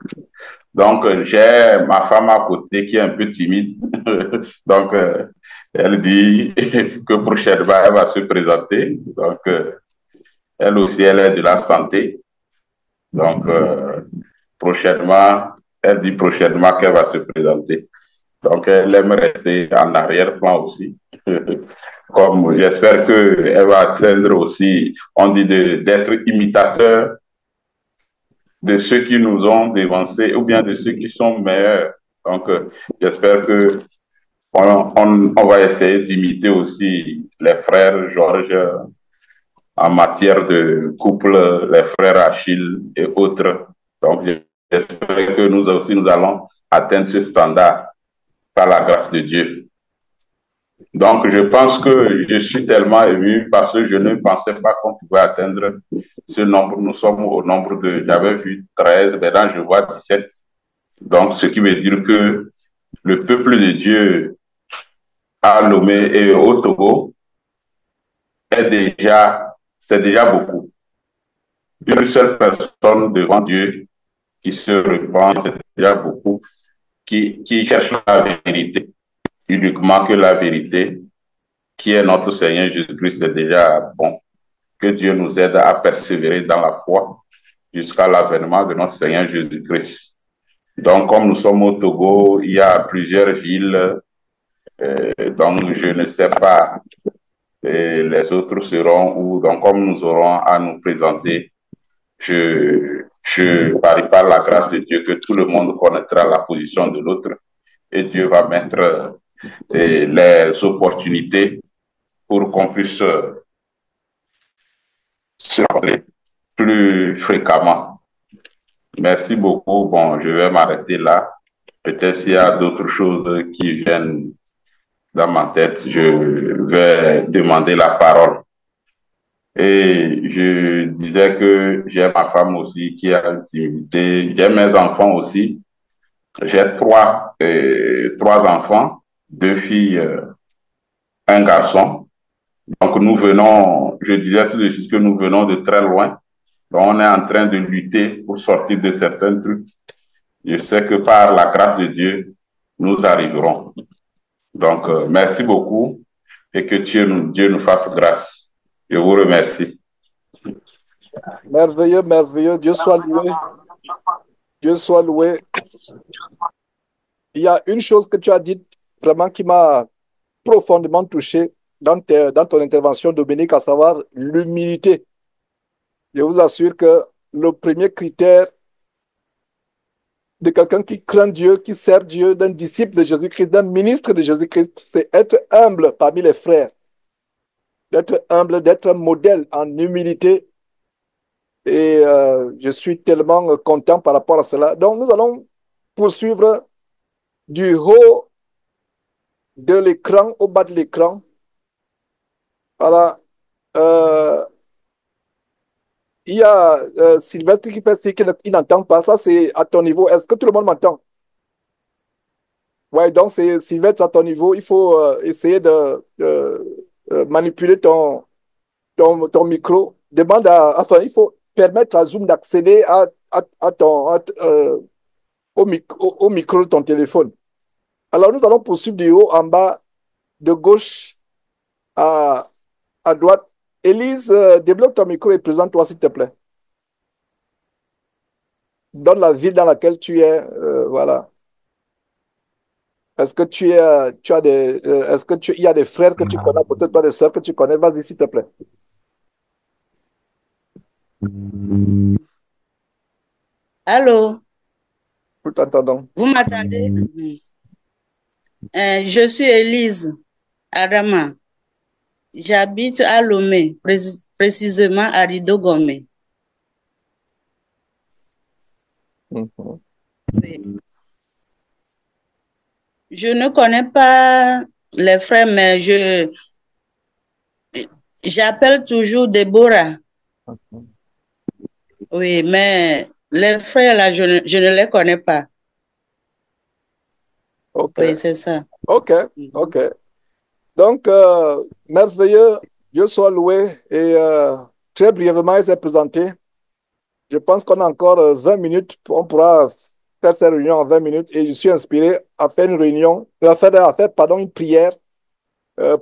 Donc, j'ai ma femme à côté qui est un peu timide. Donc, elle dit que prochainement, elle va se présenter. Donc, elle aussi, elle est de la santé. Donc, prochainement, elle dit prochainement qu'elle va se présenter. Donc, elle aime rester en arrière-plan aussi. Comme j'espère qu'elle va atteindre aussi, on dit d'être imitateur de ceux qui nous ont dévancés ou bien de ceux qui sont meilleurs. Donc, j'espère que on va essayer d'imiter aussi les frères Georges en matière de couple, les frères Achille et autres. Donc, j'espère que nous aussi, nous allons atteindre ce standard par la grâce de Dieu. Donc, je pense que je suis tellement ému parce que je ne pensais pas qu'on pouvait atteindre ce nombre. Nous sommes au nombre de, j'avais vu 13, maintenant je vois 17. Donc, ce qui veut dire que le peuple de Dieu à Lomé et au Togo c'est déjà beaucoup. une seule personne devant Dieu qui se repent, c'est déjà beaucoup, qui cherche la vérité, uniquement que la vérité, qui est notre Seigneur Jésus-Christ, c'est déjà bon. Que Dieu nous aide à persévérer dans la foi jusqu'à l'avènement de notre Seigneur Jésus-Christ. Donc, comme nous sommes au Togo, il y a plusieurs villes, donc je ne sais pas, et les autres seront où. Donc, comme nous aurons à nous présenter, je parie par la grâce de Dieu que tout le monde connaîtra la position de l'autre et Dieu va mettre les opportunités pour qu'on puisse se parler plus fréquemment. Merci beaucoup. Bon, je vais m'arrêter là. Peut-être s'il y a d'autres choses qui viennent dans ma tête, je vais demander la parole. Et je disais que j'ai ma femme aussi qui a une timidité. J'ai mes enfants aussi. J'ai trois enfants, deux filles, un garçon. Donc nous venons, je disais tout de suite que nous venons de très loin. Donc on est en train de lutter pour sortir de certains trucs. Je sais que par la grâce de Dieu, nous arriverons. Donc merci beaucoup et que Dieu nous fasse grâce. Je vous remercie. Merveilleux, merveilleux. Dieu soit loué. Dieu soit loué. Il y a une chose que tu as dite vraiment qui m'a profondément touché dans ton intervention, Dominique, à savoir l'humilité. Je vous assure que le premier critère de quelqu'un qui craint Dieu, qui sert Dieu, d'un disciple de Jésus-Christ, d'un ministre de Jésus-Christ, c'est être humble parmi les frères. D'être humble, d'être un modèle en humilité. Et je suis tellement content par rapport à cela. Donc, nous allons poursuivre du haut de l'écran au bas de l'écran. Voilà. Euh, il y a Sylvestre qui fait ce qu'il n'entend pas. Ça, c'est à ton niveau. Est-ce que tout le monde m'entend? Ouais, donc c'est Sylvestre à ton niveau. Il faut essayer de manipuler ton micro. Enfin, il faut permettre à Zoom d'accéder au micro de ton téléphone. Alors, nous allons poursuivre du haut en bas, de gauche à, à droite. Élise, développe ton micro et présente-toi, s'il te plaît. Donne la ville dans laquelle tu es. Voilà. Est-ce que tu as est-ce que il y a des frères que tu connais, peut-être pas des sœurs que tu connais? Vas-y, s'il te plaît. Allô, Nous t'entendons. vous m'entendez? Je suis Élise Adama. J'habite à Lomé, précisément à Rido Gomé. Mhm. Je ne connais pas les frères, mais j'appelle toujours Déborah. Oui, mais les frères là, je ne les connais pas. OK. Oui, c'est ça. OK. OK. Donc, merveilleux, Dieu soit loué. Et très brièvement, il s'est présenté. Je pense qu'on a encore 20 minutes. On pourra faire cette réunion en 20 minutes. Et je suis inspiré à faire une réunion, pardon, une prière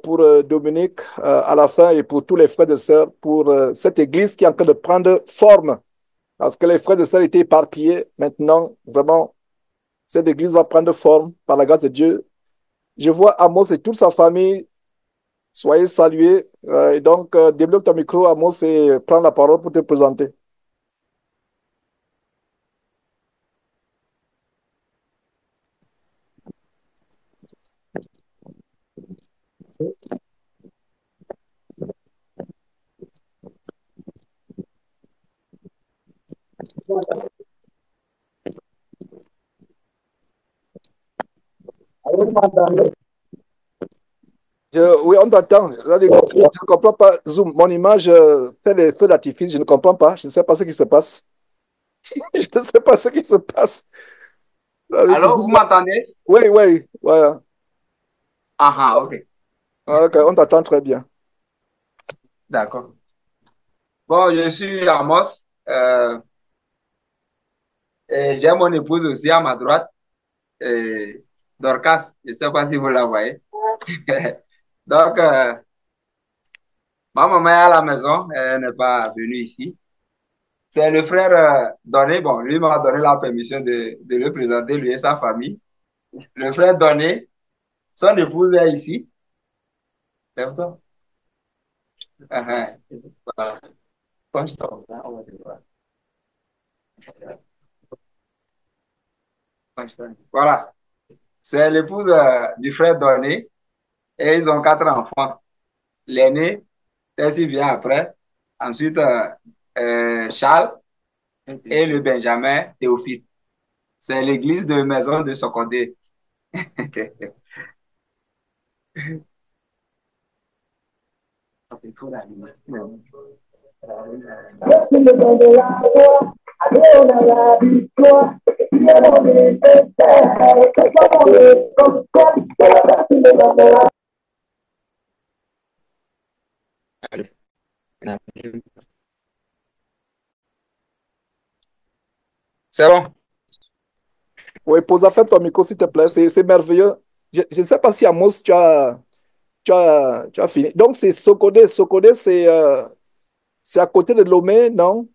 pour Dominique à la fin et pour tous les frères et sœurs, pour cette église qui est en train de prendre forme. Parce que les frères et sœurs étaient éparpillés. Maintenant, vraiment, cette église va prendre forme par la grâce de Dieu. Je vois Amos et toute sa famille. Soyez salués. Et donc, développe ton micro, Amos, et prends la parole pour te présenter. Oui, on t'entend. Je ne comprends pas. Zoom, mon image fait les feux d'artifice. Je ne comprends pas. Je ne sais pas ce qui se passe. Je ne sais pas ce qui se passe. Alors, vous m'entendez? Oui, oui. Voilà. Ah, ok. Ok, on t'entend très bien. D'accord. Bon, je suis Amos. Euh, et j'ai mon épouse aussi à ma droite, et Dorcas. Je ne sais pas si vous la voyez. Donc, ma maman est à la maison, elle n'est pas venue ici. C'est le frère Donné, bon, lui m'a donné la permission de le présenter, lui et sa famille. Le frère Donné, son épouse est ici. C'est ça? Voilà. Voilà. C'est l'épouse du frère Donné et ils ont 4 enfants. L'aîné, celle-ci vient après. Ensuite, Charles et le Benjamin Théophile. C'est l'église de Maison de Socodé. C'est bon. Oui, pose à faire ton micro, s'il te plaît. C'est merveilleux. Je ne sais pas si Amos, tu as fini. Donc, c'est Sokodé. Sokodé, c'est à côté de Lomé, non?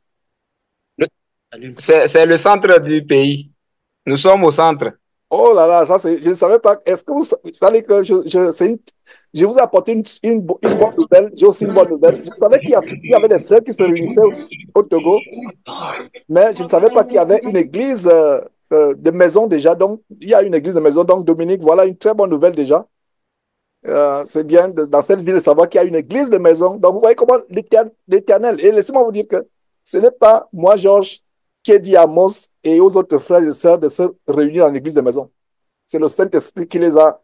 C'est le centre du pays. Nous sommes au centre. Oh là là, ça c'est, je ne savais pas. Est-ce que vous savez que je vous ai apporté une bonne nouvelle. J'ai aussi une bonne nouvelle. Je savais qu'il y avait des frères qui se réunissaient au Togo, mais je ne savais pas qu'il y avait une église de maison déjà. Donc, il y a une église de maison. Donc, Dominique, voilà une très bonne nouvelle déjà. C'est bien dans cette ville de savoir qu'il y a une église de maison. Donc, vous voyez comment l'Éternel. Et laissez-moi vous dire que ce n'est pas moi, Georges, qui ai dit à Amos et aux autres frères et sœurs de se réunir en église de maison. C'est le Saint-Esprit qui les a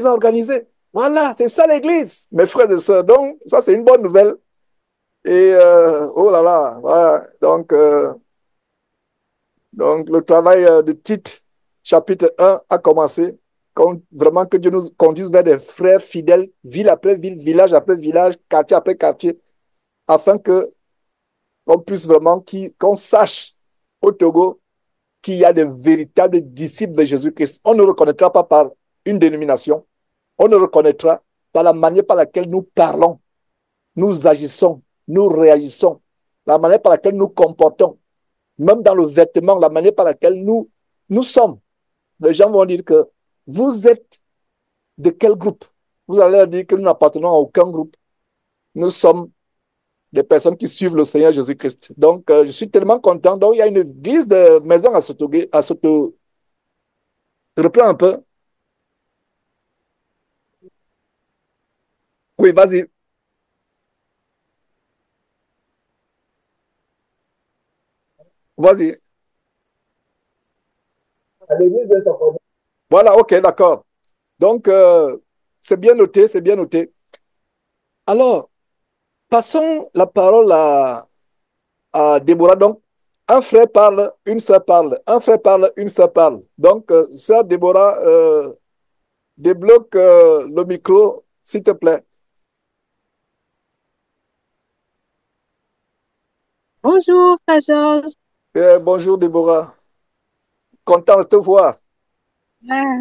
organisés. Voilà, c'est ça l'église, mes frères et sœurs. Donc, ça, c'est une bonne nouvelle. Et oh là là, voilà. Donc le travail de Tite, chapitre 1, a commencé. Vraiment que Dieu nous conduise vers des frères fidèles, ville après ville, village après village, quartier après quartier, afin que qu'on puisse vraiment, qu'on sache au Togo qu'il y a de véritables disciples de Jésus-Christ. On ne reconnaîtra pas par une dénomination, on ne reconnaîtra par la manière par laquelle nous parlons, nous agissons, nous réagissons, la manière par laquelle nous comportons, même dans le vêtement, la manière par laquelle nous sommes. Les gens vont dire que vous êtes de quel groupe? Vous allez leur dire que nous n'appartenons à aucun groupe. Nous sommes des personnes qui suivent le Seigneur Jésus-Christ. Donc, je suis tellement content. Donc, il y a une église de maison à Soto. Reprends un peu. Oui, vas-y. Vas-y. Voilà, ok, d'accord. Donc, c'est bien noté, c'est bien noté. Alors, passons la parole à Déborah. Donc, un frère parle, une sœur parle. Un frère parle, une sœur parle. Donc, sœur Déborah, débloque le micro, s'il te plaît. Bonjour, frère Georges. Bonjour, Déborah. Content de te voir. Ah,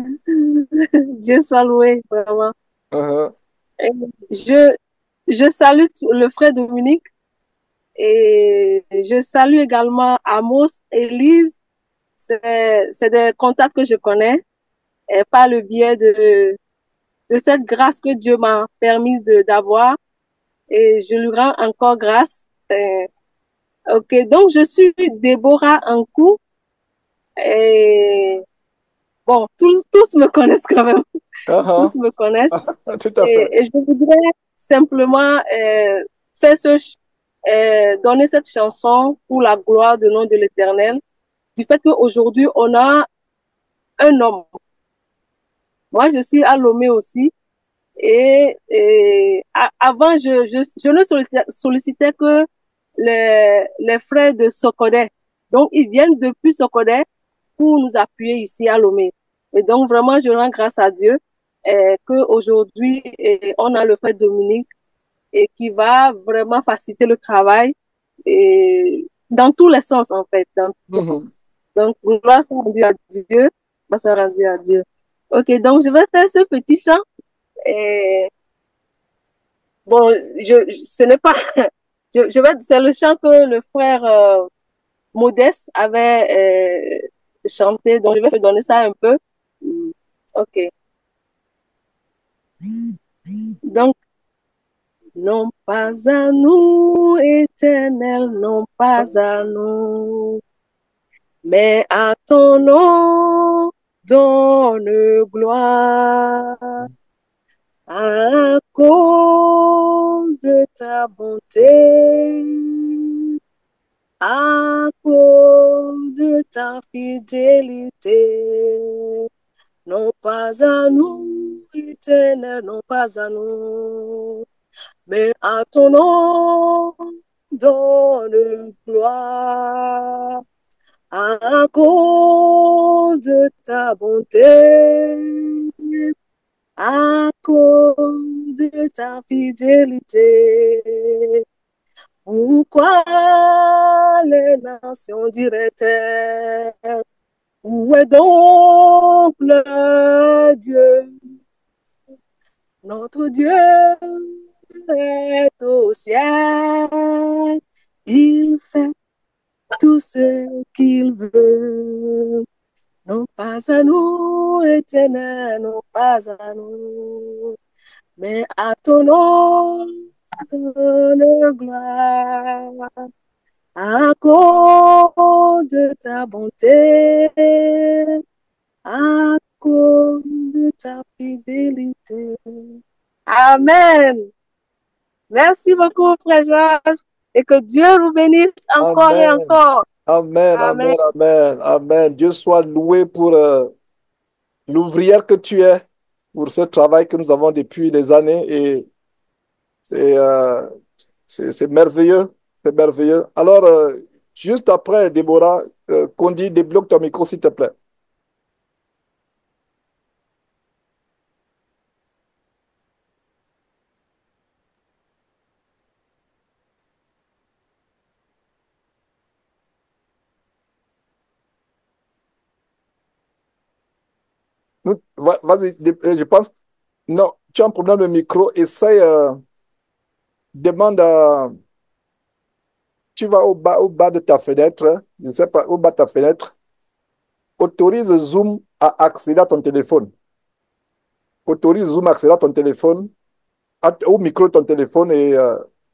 Dieu soit loué, vraiment. Uh-huh. Et je salue le frère Dominique et je salue également Amos, Élise. C'est des contacts que je connais et par le biais de cette grâce que Dieu m'a permis d'avoir et je lui rends encore grâce. Ok, donc je suis Déborah Ankou et bon, tous me connaissent quand même. Uh-huh. Tous me connaissent. Tout à fait. Et je voudrais simplement donner cette chanson pour la gloire du nom de l'Éternel, du fait qu'aujourd'hui, on a un homme. Moi, je suis à Lomé aussi. Avant, je ne sollicitais que les frères de Sokodé. Donc, ils viennent depuis Sokodé pour nous appuyer ici à Lomé. Et donc, vraiment, je rends grâce à Dieu qu'aujourd'hui, on a le frère Dominique et qui va vraiment faciliter le travail et dans tous les sens, en fait. Dans tous les sens. Donc, gloire soit rendue à Dieu. Gloire soit rendue à Dieu. Ok, donc je vais faire ce petit chant. Et bon, ce n'est pas, c'est le chant que le frère Modeste avait chanté, donc je vais te donner ça un peu. Ok. Donc, non pas à nous, Éternel, non pas à nous, mais à ton nom donne gloire. À cause de ta bonté, à cause de ta fidélité, non pas à nous, Éternel, non pas à nous, mais à ton nom donne gloire. À cause de ta bonté, à cause de ta fidélité. Pourquoi les nations diraient-elles, où est donc le Dieu? Notre Dieu est au ciel, il fait tout ce qu'il veut. Non pas à nous, Éternel, non pas à nous, mais à ton nom donne gloire. À cause de ta bonté, à cause de ta fidélité. Amen. Merci beaucoup, frère Georges, et que Dieu vous bénisse encore et Amen. encore. Amen, Amen. amen, amen, amen. Dieu soit loué pour l'ouvrière que tu es, pour ce travail que nous avons depuis des années et c'est c'est merveilleux, c'est merveilleux. Alors, juste après, Déborah, Kondi, débloque ton micro, s'il te plaît. Vas-y, je pense, non, tu as un problème de micro, essaye, demande à, tu vas au bas de ta fenêtre, hein, je ne sais pas, au bas de ta fenêtre, autorise Zoom à accéder à ton téléphone. Autorise Zoom à accéder à ton téléphone, au micro de ton téléphone et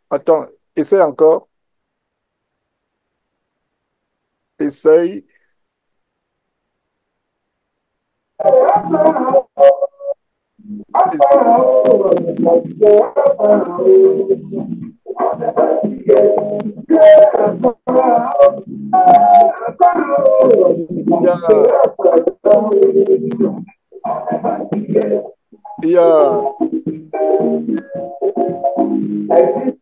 attends, essaye encore, essaye. Il y a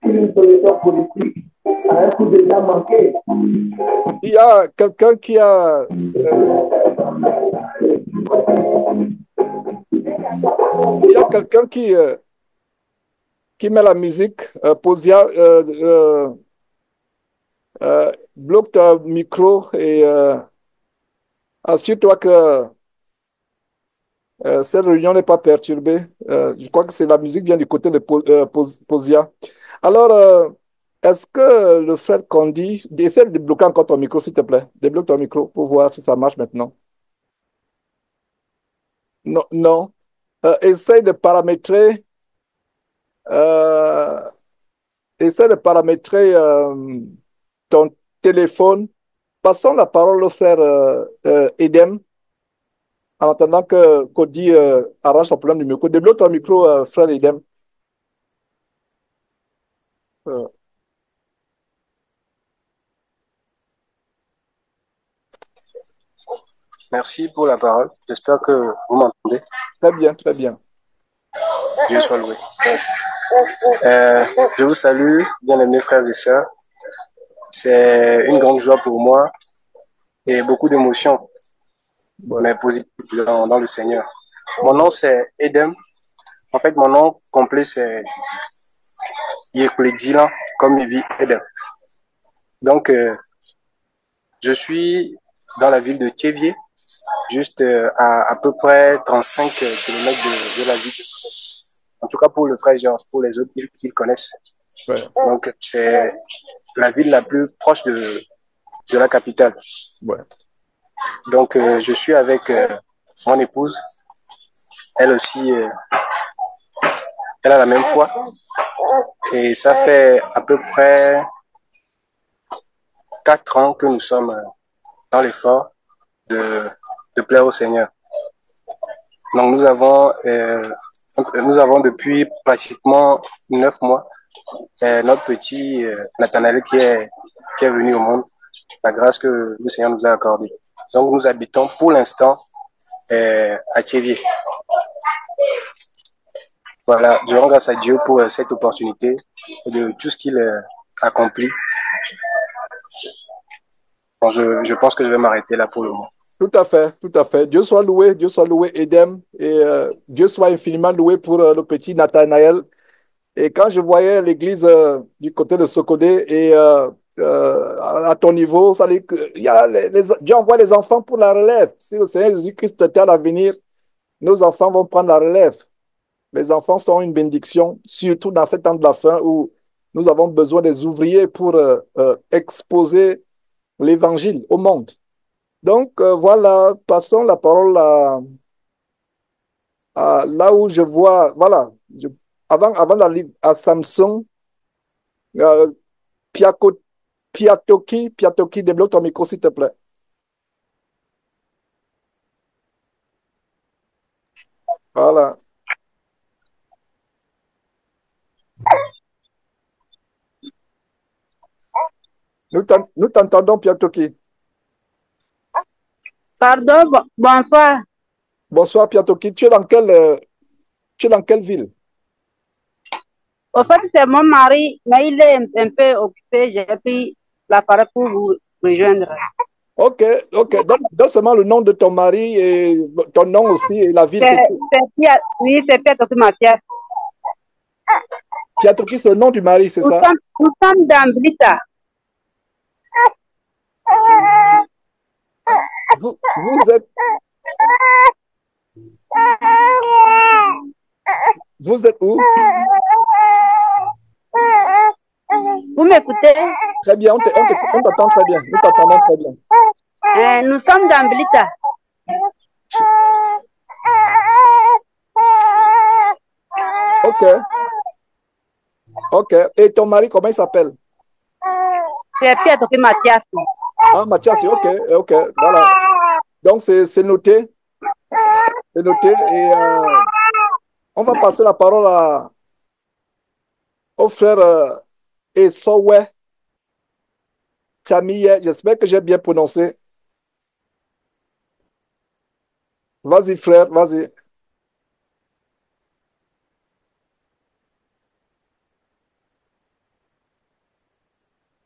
une solution politique à un coup d'État manqué. Il y a quelqu'un qui a il y a quelqu'un qui met la musique. Posia, bloque ton micro et assure-toi que cette réunion n'est pas perturbée. Je crois que c'est la musique vient du côté de Posia. Alors, est-ce que le frère Condi, essaie de débloquer encore ton micro, s'il te plaît. Débloque ton micro pour voir si ça marche maintenant. Non, non. Essaye de paramétrer, euh, essaie de paramétrer ton téléphone. Passons la parole au frère Edem, en attendant que Cody arrange son problème du micro. Débloque ton micro, frère Edem. Euh, Merci pour la parole. J'espère que vous m'entendez. Très bien, très bien. Dieu soit loué. Je vous salue, bien-aimés frères et sœurs. C'est une grande joie pour moi et beaucoup d'émotions, mais positives dans le Seigneur. Mon nom, c'est Edem. En fait, mon nom complet, c'est Yekledilan, comme il vit Edem. Donc, je suis dans la ville de Thiévier, juste à peu près 35 kilomètres de la ville. En tout cas pour le frère Georges, pour les autres villes qu'ils connaissent. Ouais. Donc, c'est la ville la plus proche de la capitale. Ouais. Donc, je suis avec mon épouse. Elle aussi, elle a la même foi. Et ça fait à peu près 4 ans que nous sommes dans l'effort de plaire au Seigneur. Donc, nous avons depuis pratiquement 9 mois notre petit Nathanaël qui est venu au monde, la grâce que le Seigneur nous a accordée. Donc, nous habitons pour l'instant à Thiévier. Voilà, je rends grâce à Dieu pour cette opportunité et de tout ce qu'il accomplit. Bon, je pense que je vais m'arrêter là pour le moment. Tout à fait, tout à fait. Dieu soit loué, Edem, et Dieu soit infiniment loué pour le petit Nathanaël. Et quand je voyais l'église du côté de Sokodé et à ton niveau, ça dit que Dieu envoie les enfants pour la relève. Si le Seigneur Jésus-Christ tarde à venir, nos enfants vont prendre la relève. Les enfants sont une bénédiction, surtout dans ces temps de la fin où nous avons besoin des ouvriers pour exposer l'évangile au monde. Donc, voilà, passons la parole là où je vois, voilà, avant d'aller à Samson, euh, Piatoki, débloque ton micro, s'il te plaît. Voilà. Nous t'entendons, Piatoki. Pardon, bonsoir. Bonsoir, Piatoki. Tu es dans quelle ville? Au fait, c'est mon mari, mais il est un peu occupé. J'ai pris l'appareil pour vous rejoindre. Ok. Donne seulement le nom de ton mari et ton nom aussi et la ville. Oui, c'est Piatoki Mathias. Piatoki, c'est le nom du mari, c'est ça? Nous sommes dans Blita. Vous êtes où? Vous m'écoutez? Très bien, on t'entend très bien. Nous t'entendons très bien. Nous sommes dans Blita. Ok. Et ton mari, comment il s'appelle? C'est Piatoki Mathias. Ah, Mathias, ok. Voilà. Donc, c'est noté. C'est noté. Et on va passer la parole au frère Esowe Chamiye. J'espère que j'ai bien prononcé. Vas-y, frère, vas-y.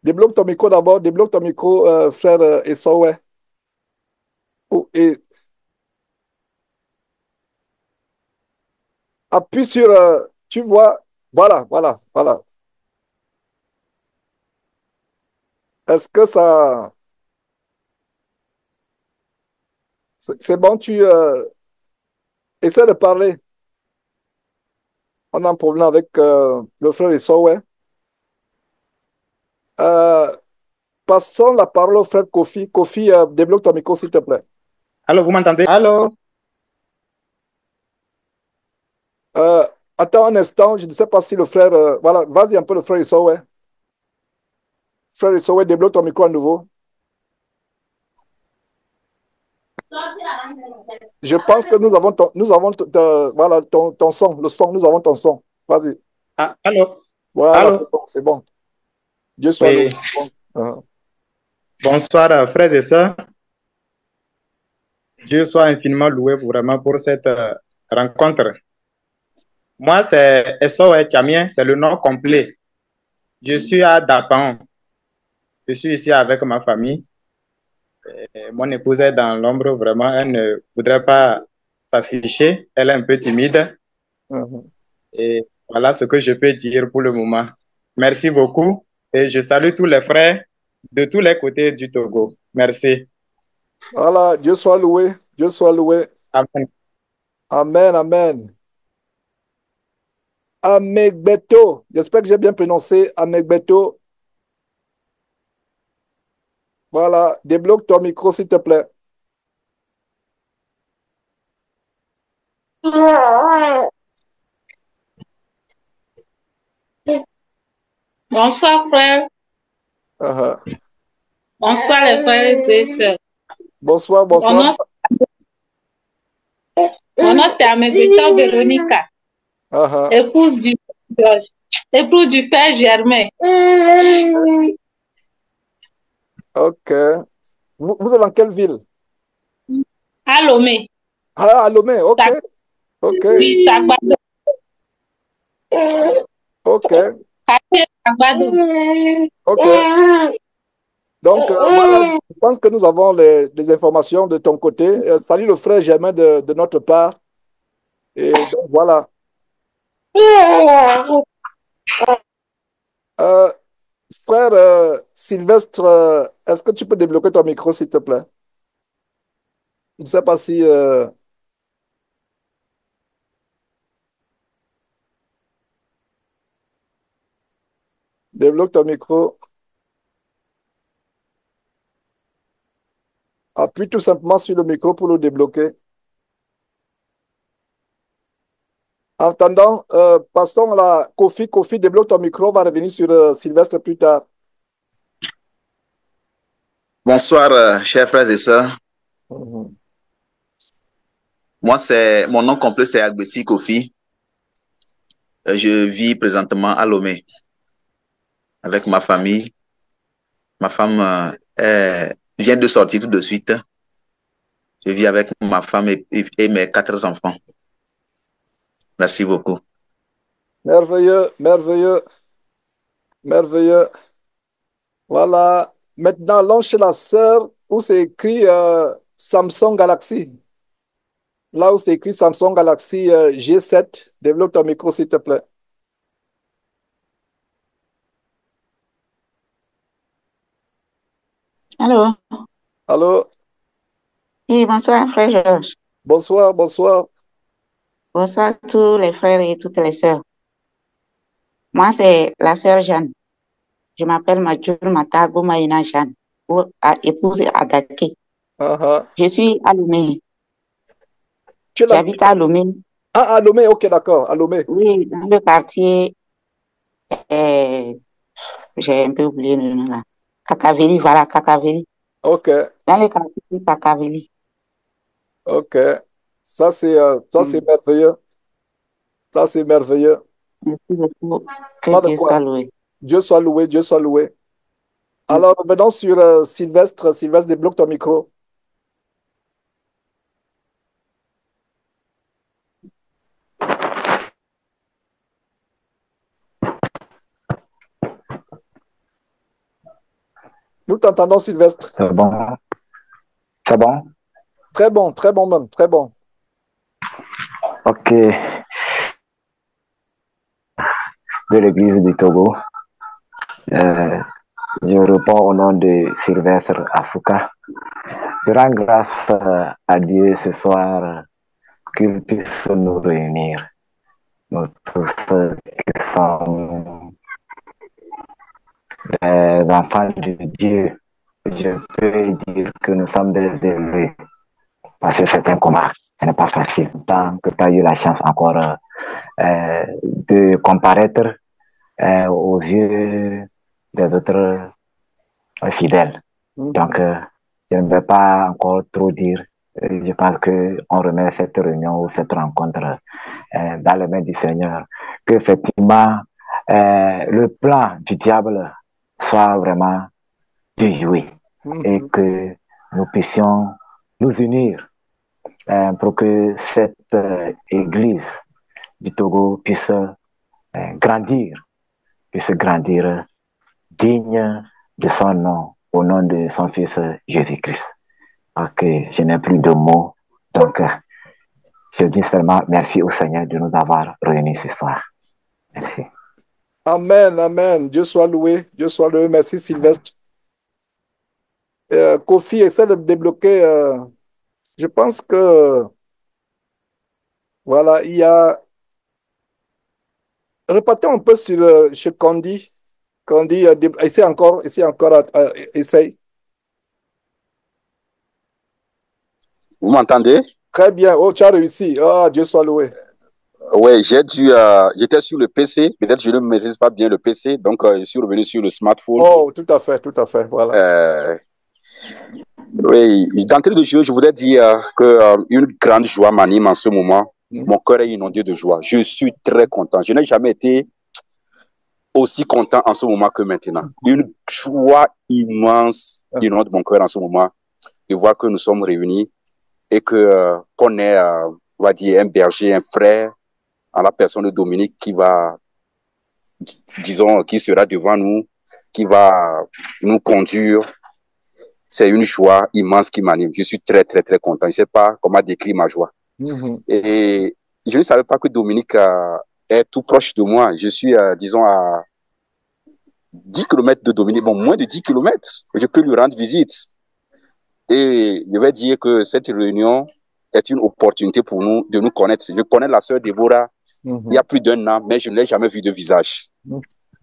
Débloque ton micro d'abord. Débloque ton micro, frère Esowe. Appuie sur, tu vois, voilà. Est-ce que ça... C'est bon, tu essaies de parler. On a un problème avec le frère Esowe. Passons la parole au frère Kofi. Kofi, débloque ton micro, s'il te plaît. Allô, vous m'entendez? Allô? Attends un instant, je ne sais pas si le frère... voilà, vas-y un peu, le frère Esowe. Frère Esowe, débloque ton micro à nouveau. Je pense que nous avons voilà, ton son, le son, nous avons ton son. Vas-y. Ah, allô? Voilà, allô? c'est bon. Dieu soit loué. Bonsoir, frères et sœurs. Dieu soit infiniment loué vraiment pour cette rencontre. Moi, c'est Esowe Chamien, c'est le nom complet. Je suis à Dapan. Je suis ici avec ma famille. Et mon épouse est dans l'ombre, vraiment, elle ne voudrait pas s'afficher. Elle est un peu timide. Et voilà ce que je peux dire pour le moment. Merci beaucoup. Et je salue tous les frères de tous les côtés du Togo. Merci. Voilà, Dieu soit loué. Dieu soit loué. Amen. Amen, amen. Amegbeto. J'espère que j'ai bien prononcé Amegbeto. Voilà, débloque ton micro, s'il te plaît. Bonsoir, frère. Bonsoir, les frères et sœurs. Bonsoir, bonsoir. Mon nom c'est Amegbeto Véronica, épouse du Georges, épouse du frère Germain. Ok. Vous êtes dans quelle ville? À Lomé. Ah, à Lomé, ok. Ok. Oui, Sagbado. Ok. Sagbado. Ok. Donc, voilà, je pense que nous avons les informations de ton côté. Salut le frère Germain de notre part. Et donc, voilà. Frère Sylvestre, est-ce que tu peux débloquer ton micro, s'il te plaît? Je ne sais pas si... Débloque ton micro. Appuie tout simplement sur le micro pour le débloquer. En attendant, passons là. Kofi, débloque ton micro. On va revenir sur Sylvestre plus tard. Bonsoir, chers frères et sœurs. Mon nom complet, c'est Agbessi Kofi. Je vis présentement à Lomé avec ma famille. Ma femme vient de sortir tout de suite. Je vis avec ma femme et mes 4 enfants. Merci beaucoup. Merveilleux, merveilleux, merveilleux. Voilà. Maintenant, allons chez la sœur où c'est écrit Samsung Galaxy. Là où c'est écrit Samsung Galaxy G7. Développe ton micro, s'il te plaît. Allô? Allô? Oui, bonsoir, frère Georges. Bonsoir, bonsoir. Bonsoir à tous les frères et toutes les sœurs. Moi, c'est la sœur Jeanne. Je m'appelle Mathieu Matago Maïna Jeanne, épouse Adake. Je suis à Lomé. J'habite à Lomé. Ah, à Lomé, ok, d'accord, à Lomé. Oui, dans le quartier, j'ai un peu oublié le nom là. Kakaveli, voilà, Kakaveli. Ok. Dans le quartier Kakaveli. Ok. Ça, c'est merveilleux. Ça, c'est merveilleux. Merci beaucoup. Que Dieu soit loué. Dieu soit loué, Dieu soit loué. Alors, revenons sur Sylvestre. Sylvestre, débloque ton micro. Nous t'entendons, Sylvestre. C'est bon. C'est bon? Très bon même, très bon. Ok. De l'église du Togo. Je réponds au nom de Sylvestre Afouka. Je rends grâce à Dieu ce soir qu'il puisse nous réunir. Nous tous qui sommes des enfants de Dieu. Je peux dire que nous sommes des élus. Parce que c'est un combat. Ce n'est pas facile. Tant que tu as eu la chance encore de comparaître aux yeux des autres fidèles. Donc, je ne vais pas encore trop dire. Je pense qu'on remet cette réunion ou cette rencontre dans les mains du Seigneur. Qu'effectivement, le plan du diable soit vraiment déjoué et que nous puissions nous unir pour que cette église du Togo puisse grandir digne de son nom, au nom de son Fils Jésus-Christ. Ok, je n'ai plus de mots, donc je dis seulement merci au Seigneur de nous avoir réunis ce soir. Merci. Amen, amen. Dieu soit loué, Dieu soit loué. Merci Sylvestre. Kofi essaie de débloquer. Je pense que, voilà, il y a. Repartons un peu sur chez Candy. Candy, essaie encore, essaye. Vous m'entendez? Très bien. Oh, tu as réussi. Oh, Dieu soit loué. Oui, j'étais sur le PC. Peut-être que je ne maîtrise pas bien le PC. Donc, je suis revenu sur le smartphone. Oh, tout à fait. Voilà. Oui, d'entrée de jeu, je voudrais dire que une grande joie m'anime en ce moment. Mon cœur est inondé de joie. Je suis très content. Je n'ai jamais été aussi content en ce moment que maintenant. Une joie immense inonde mon cœur en ce moment de voir que nous sommes réunis et que qu'on est, on va dire, un berger, un frère, en la personne de Dominique qui va, disons, qui sera devant nous, qui va nous conduire. C'est une joie immense qui m'anime. Je suis très, très, très content. Je ne sais pas comment décrire ma joie. Et je ne savais pas que Dominique est tout proche de moi. Je suis, disons, à 10 km de Dominique. Bon, moins de 10 km. Je peux lui rendre visite. Et je vais dire que cette réunion est une opportunité pour nous de nous connaître. Je connais la sœur Déborah il y a plus d'1 an, mais je ne l'ai jamais vue de visage.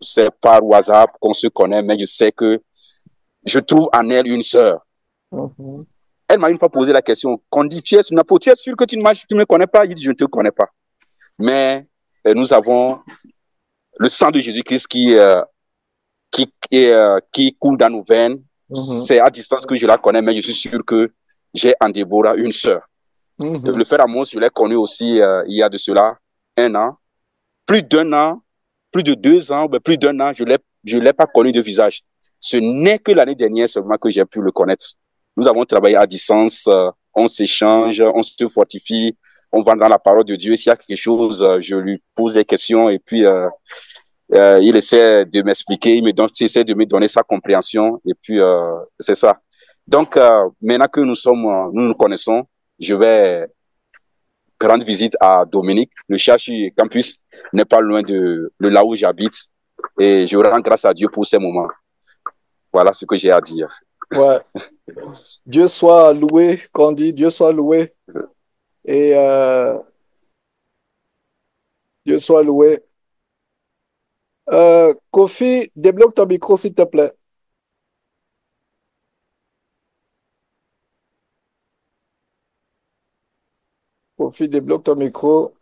C'est par WhatsApp qu'on se connaît, mais je sais que je trouve en elle une sœur. Elle m'a une fois posé la question, qu'on dit, tu es sûr que tu ne me connais pas? Il dit, je ne te connais pas. Mais nous avons le sang de Jésus-Christ qui coule dans nos veines. C'est à distance que je la connais, mais je suis sûr que j'ai en Déborah une sœur. Le frère Amos, je l'ai connu aussi il y a de cela 1 an. Plus d'1 an, plus de 2 ans, plus d'1 an, je ne l'ai pas connu de visage. Ce n'est que l'année dernière seulement que j'ai pu le connaître. Nous avons travaillé à distance, on s'échange, on se fortifie, on va dans la parole de Dieu. S'il y a quelque chose, je lui pose des questions et puis il essaie de m'expliquer, il essaie de me donner sa compréhension et puis c'est ça. Donc maintenant que nous nous connaissons, je vais rendre visite à Dominique. Le Chachi Campus n'est pas loin de là où j'habite et je rends grâce à Dieu pour ces moments. Voilà ce que j'ai à dire. Ouais. Dieu soit loué, Candy, Dieu soit loué. Et Dieu soit loué. Kofi, débloque ton micro, s'il te plaît. Kofi, débloque ton micro.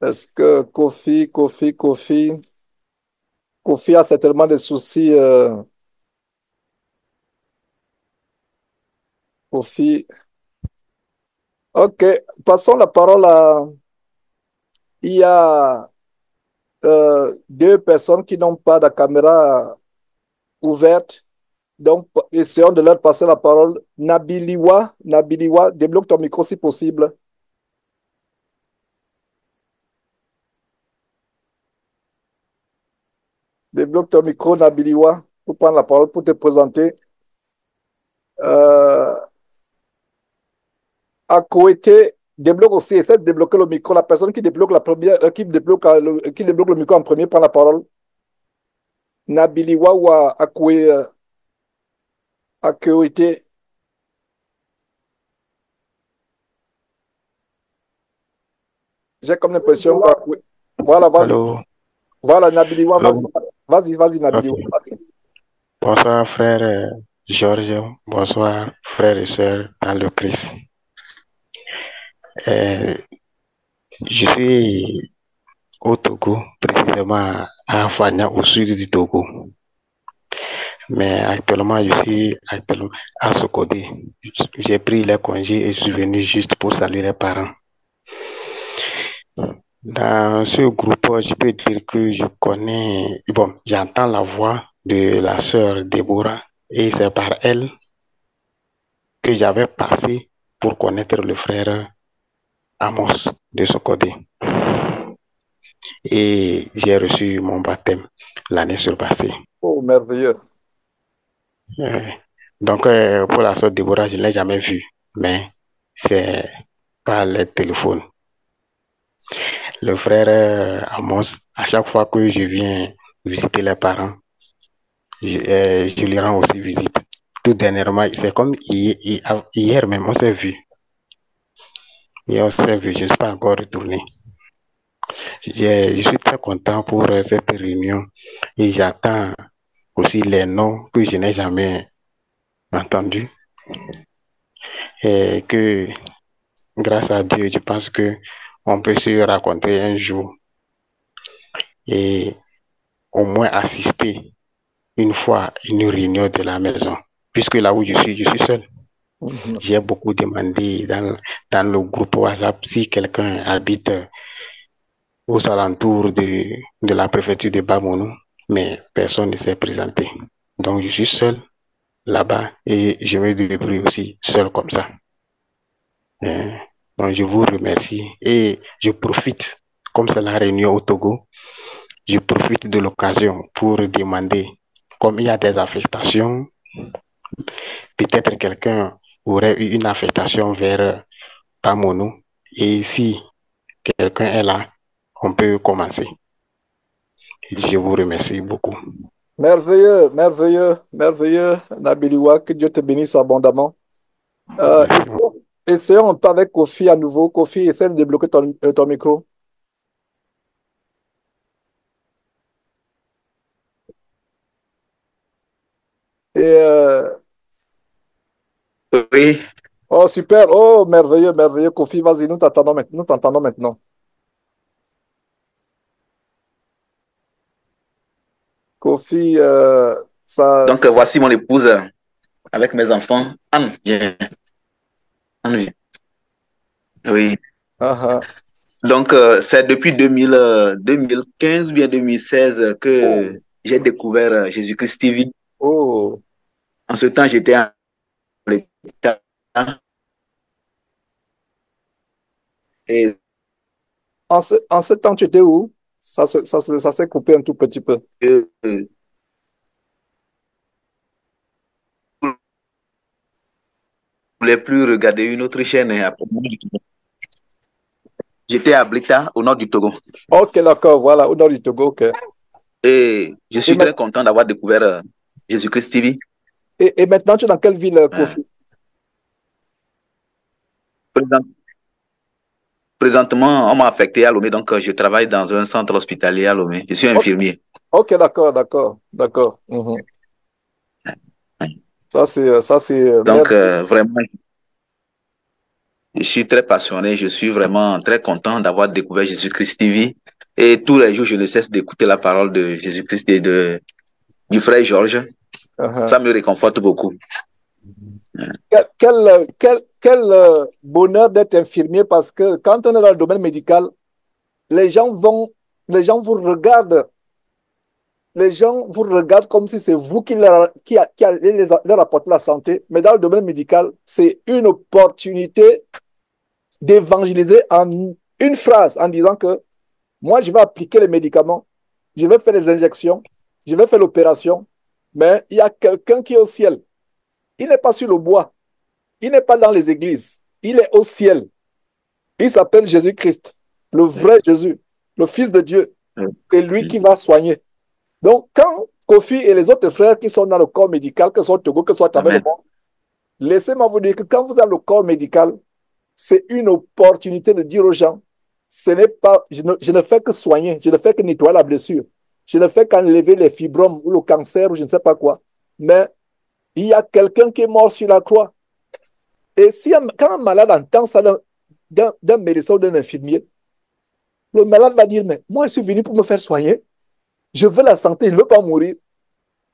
Est-ce que Kofi a certainement des soucis. Kofi. Ok, passons la parole à... Il y a 2 personnes qui n'ont pas de caméra ouverte. Donc, essayons de leur passer la parole. Nabiliwa, débloque ton micro si possible. Débloque ton micro, Nabiliwa, pour prendre la parole, pour te présenter. À Koweïté, débloque aussi, essaie de débloquer le micro. La personne qui débloque la première, qui débloque le micro en premier, prend la parole. Nabiliwa ou à Koweïté. J'ai comme l'impression que... Voilà, vas-y. Voilà, Nabiliwa, vas-y, Nabiliwa. Okay. Bonsoir, frère Georges. Bonsoir, frères et sœurs dans le Christ. Je suis au Togo, précisément à Fania, au sud du Togo. Mais actuellement, je suis à Sokodé. J'ai pris les congés et je suis venu juste pour saluer les parents. Dans ce groupe, je peux dire que j'entends la voix de la sœur Déborah et c'est par elle que j'avais passé pour connaître le frère Amos de Sokodé. Et j'ai reçu mon baptême l'année surpassée. Oh, merveilleux. Donc, pour la sœur Déborah, je ne l'ai jamais vue, mais c'est par le téléphone. le frère Amos, à chaque fois que je viens visiter les parents, je lui rends aussi visite. Tout dernièrement, c'est comme hier même, on s'est vu. Et on s'est vu, je ne suis pas encore retourné. Je suis très content pour cette réunion et j'attends aussi les noms que je n'ai jamais entendus. Et que, grâce à Dieu, je pense que on peut se rencontrer un jour et au moins assister une fois à une réunion de la maison. Puisque là où je suis seul. J'ai beaucoup demandé dans le groupe WhatsApp si quelqu'un habite aux alentours de la préfecture de Bamounou, mais personne ne s'est présenté. Donc je suis seul là-bas et je me débrouille aussi seul comme ça. Donc je vous remercie et je profite, comme c'est la réunion au Togo, je profite de l'occasion pour demander, comme il y a des affectations, peut-être quelqu'un aurait eu une affectation vers Bamounou et si quelqu'un est là, on peut commencer. Je vous remercie beaucoup. Merveilleux, merveilleux, merveilleux, Nabiliwa, que Dieu te bénisse abondamment. Essayons un peu avec Kofi à nouveau. Kofi, essaie de débloquer ton micro. Et Oui. Oh, super. Oh, merveilleux, merveilleux. Kofi, vas-y, nous t'entendons maintenant. Kofi, ça... Donc, voici mon épouse avec mes enfants. Anne, viens. Anne, viens. Oui. Donc, c'est depuis 2015 ou bien 2016 que j'ai découvert Jésus-Christ TV. Oh. En ce temps, j'étais en l'état. Et... En ce temps, tu étais où? Ça s'est coupé un tout petit peu. Je ne voulais plus regarder une autre chaîne. J'étais à Blita, au nord du Togo. Ok, d'accord, voilà, au nord du Togo, ok. Et je suis très content d'avoir découvert Jésus-Christ TV. Et maintenant, tu es dans quelle ville, Kofi? Présentement, on m'a affecté à Lomé, donc je travaille dans un centre hospitalier à Lomé. Je suis infirmier. Ok, d'accord. Ça, c'est... Donc, vraiment, je suis très passionné, je suis vraiment très content d'avoir découvert Jésus-Christ TV. Et tous les jours, je ne cesse d'écouter la parole de Jésus-Christ et du frère Georges. Ça me réconforte beaucoup. Quel bonheur d'être infirmier, parce que quand on est dans le domaine médical, les gens vous regardent. Les gens vous regardent comme si c'est vous qui allez leur apporter la santé. Mais dans le domaine médical, c'est une opportunité d'évangéliser en une phrase, en disant que moi, je vais appliquer les médicaments, je vais faire les injections, je vais faire l'opération, mais il y a quelqu'un qui est au ciel. Il n'est pas sur le bois. Il n'est pas dans les églises. Il est au ciel. Il s'appelle Jésus-Christ, le vrai Jésus, le Fils de Dieu. C'est lui qui va soigner. Donc, quand Kofi et les autres frères qui sont dans le corps médical, que ce soit au Togo, que ce soit à travers le monde, laissez-moi vous dire que quand vous êtes dans le corps médical, c'est une opportunité de dire aux gens, ce n'est pas, je ne fais que soigner, je ne fais que nettoyer la blessure, je ne fais qu'enlever les fibromes ou le cancer ou je ne sais pas quoi. Mais il y a quelqu'un qui est mort sur la croix. Et quand un malade entend ça d'un médecin ou d'un infirmier, le malade va dire, mais moi, je suis venu pour me faire soigner. Je veux la santé, je ne veux pas mourir.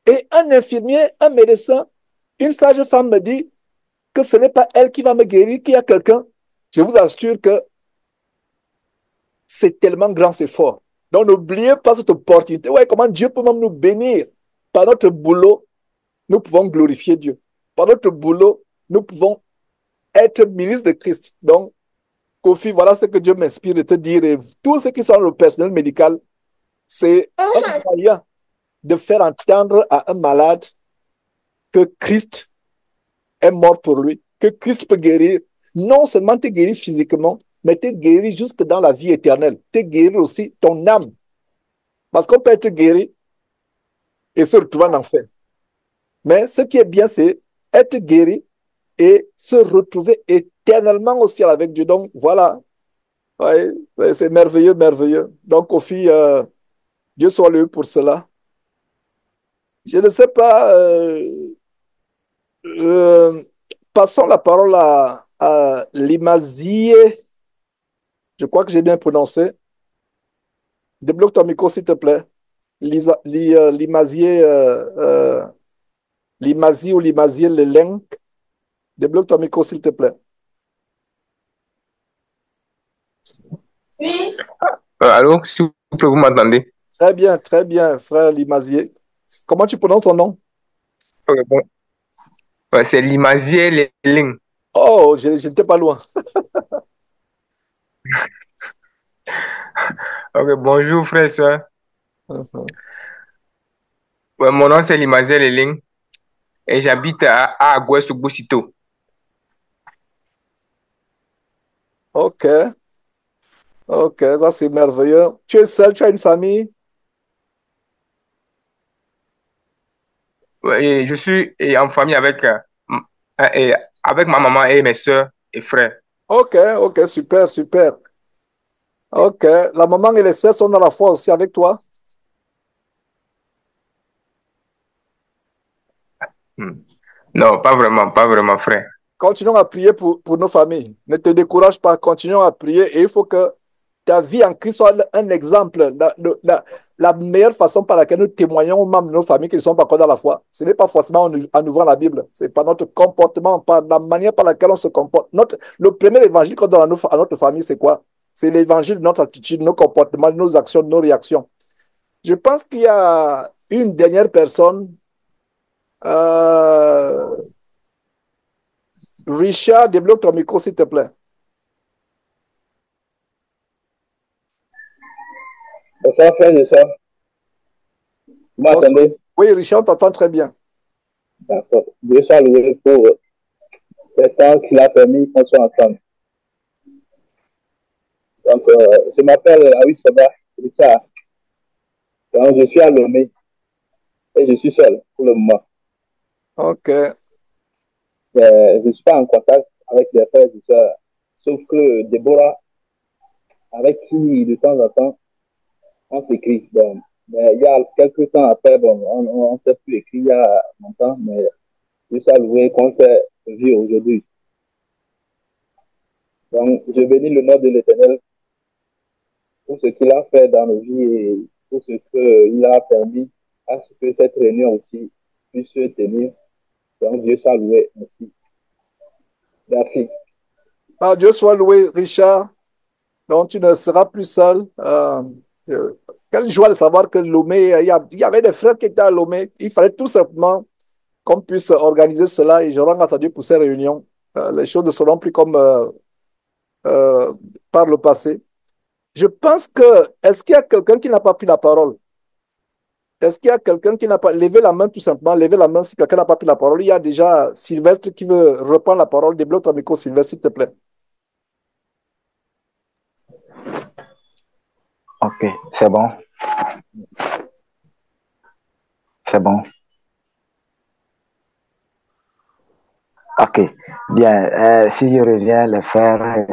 Et un infirmier, un médecin, une sage-femme me dit que ce n'est pas elle qui va me guérir, qu'il y a quelqu'un. Je vous assure que c'est tellement grand, c'est fort. Donc, n'oubliez pas cette opportunité. Ouais, comment Dieu peut même nous bénir. Par notre boulot, nous pouvons glorifier Dieu. Par notre boulot, nous pouvons être ministres de Christ. Donc, Kofi, voilà ce que Dieu m'inspire de te dire. Et tous ceux qui sont dans le personnel médical, c'est un moyen de faire entendre à un malade que Christ est mort pour lui, que Christ peut guérir, non seulement te guérir physiquement, mais tu es guéri jusque dans la vie éternelle. Tu es guéri aussi ton âme. Parce qu'on peut être guéri et se retrouver en enfer. Mais ce qui est bien, c'est être guéri et se retrouver éternellement au ciel avec Dieu. Donc, voilà. Ouais, c'est merveilleux, merveilleux. Donc, Kofi, Dieu soit loué pour cela. Je ne sais pas. Euh, Passons la parole à Limazier. Je crois que j'ai bien prononcé. Débloque ton micro, s'il te plaît. Limazier, Limazie ou Limazier Leleng. Débloque ton micro, s'il te plaît. Allô, s'il vous plaît, vous m'entendez? Très bien, frère Limazier. Comment tu prononces ton nom? Ok, bon. Ouais, c'est Limazier Leleng. Oh, je n'étais pas loin. Ok, bonjour, frère et soeur. Ouais, mon nom, c'est Limazier Leleng et j'habite à Agouest-Boussito. Ok, ça c'est merveilleux. Tu es seul, tu as une famille? Ouais, et je suis en famille avec ma maman et mes soeurs et frères. Ok, super, super. Ok, la maman et les sœurs sont dans la foi aussi avec toi? Non, pas vraiment, frère. Continuons à prier pour nos familles. Ne te décourage pas, continuons à prier et il faut que ta vie en Christ soit un exemple. La meilleure façon par laquelle nous témoignons aux membres de nos familles qui ne sont pas encore dans la foi, ce n'est pas forcément en ouvrant la Bible, c'est par notre comportement, par la manière par laquelle on se comporte. Le premier évangile qu'on donne à notre famille, c'est quoi? C'est l'évangile de notre attitude, nos comportements, nos actions, nos réactions. Je pense qu'il y a une dernière personne. Richard, débloque ton micro, s'il te plaît. Bonsoir, frère et soeur. Vous m'entendez? Oui, Richard, on t'entend très bien. D'accord. Dieu soit loué pour le temps qu'il a permis qu'on soit ensemble. Donc, je m'appelle Aouis Soba Richard. Donc, je suis à Lomé et je suis seul pour le moment. Ok. Mais je ne suis pas en contact avec les frères et sœurs. Sauf que Déborah, avec qui de temps en temps, on s'écrit. Bon, mais il y a quelques temps après, bon, on ne s'est plus écrit il y a longtemps, mais je suis loué qu'on s'est vu aujourd'hui. Donc, je bénis le nom de l'Éternel pour ce qu'il a fait dans nos vies et pour ce qu'il a permis à ce que cette réunion aussi puisse se tenir. Donc, Dieu soit loué ainsi. Merci. Dieu soit loué, Richard. Donc, tu ne seras plus seul. Quelle joie de savoir que Lomé, il y avait des frères qui étaient à Lomé. Il fallait tout simplement qu'on puisse organiser cela et je rends grâce à Dieu pour ces réunions. Les choses ne seront plus comme par le passé. Je pense que, est-ce qu'il y a quelqu'un qui n'a pas pris la parole? Est-ce qu'il y a quelqu'un qui n'a pas levé la main tout simplement? Levé la main si quelqu'un n'a pas pris la parole. Il y a déjà Sylvestre qui veut reprendre la parole. Débloque ton micro, Sylvestre, s'il te plaît. Ok, c'est bon. C'est bon. Ok, bien. Si je reviens, les frères et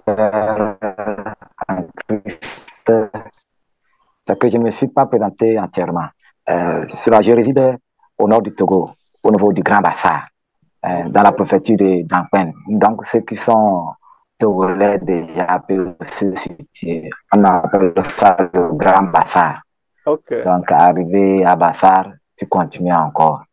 sœurs en Christ, c'est que je ne me suis pas présenté entièrement. Je réside au nord du Togo, au niveau du Grand Bassar, dans la préfecture de Dankwen. Donc, ceux qui sont togolais déjà peuvent se situer. On appelle ça le Grand Bassar. Okay. Donc, arrivé à Bassar, tu continues encore.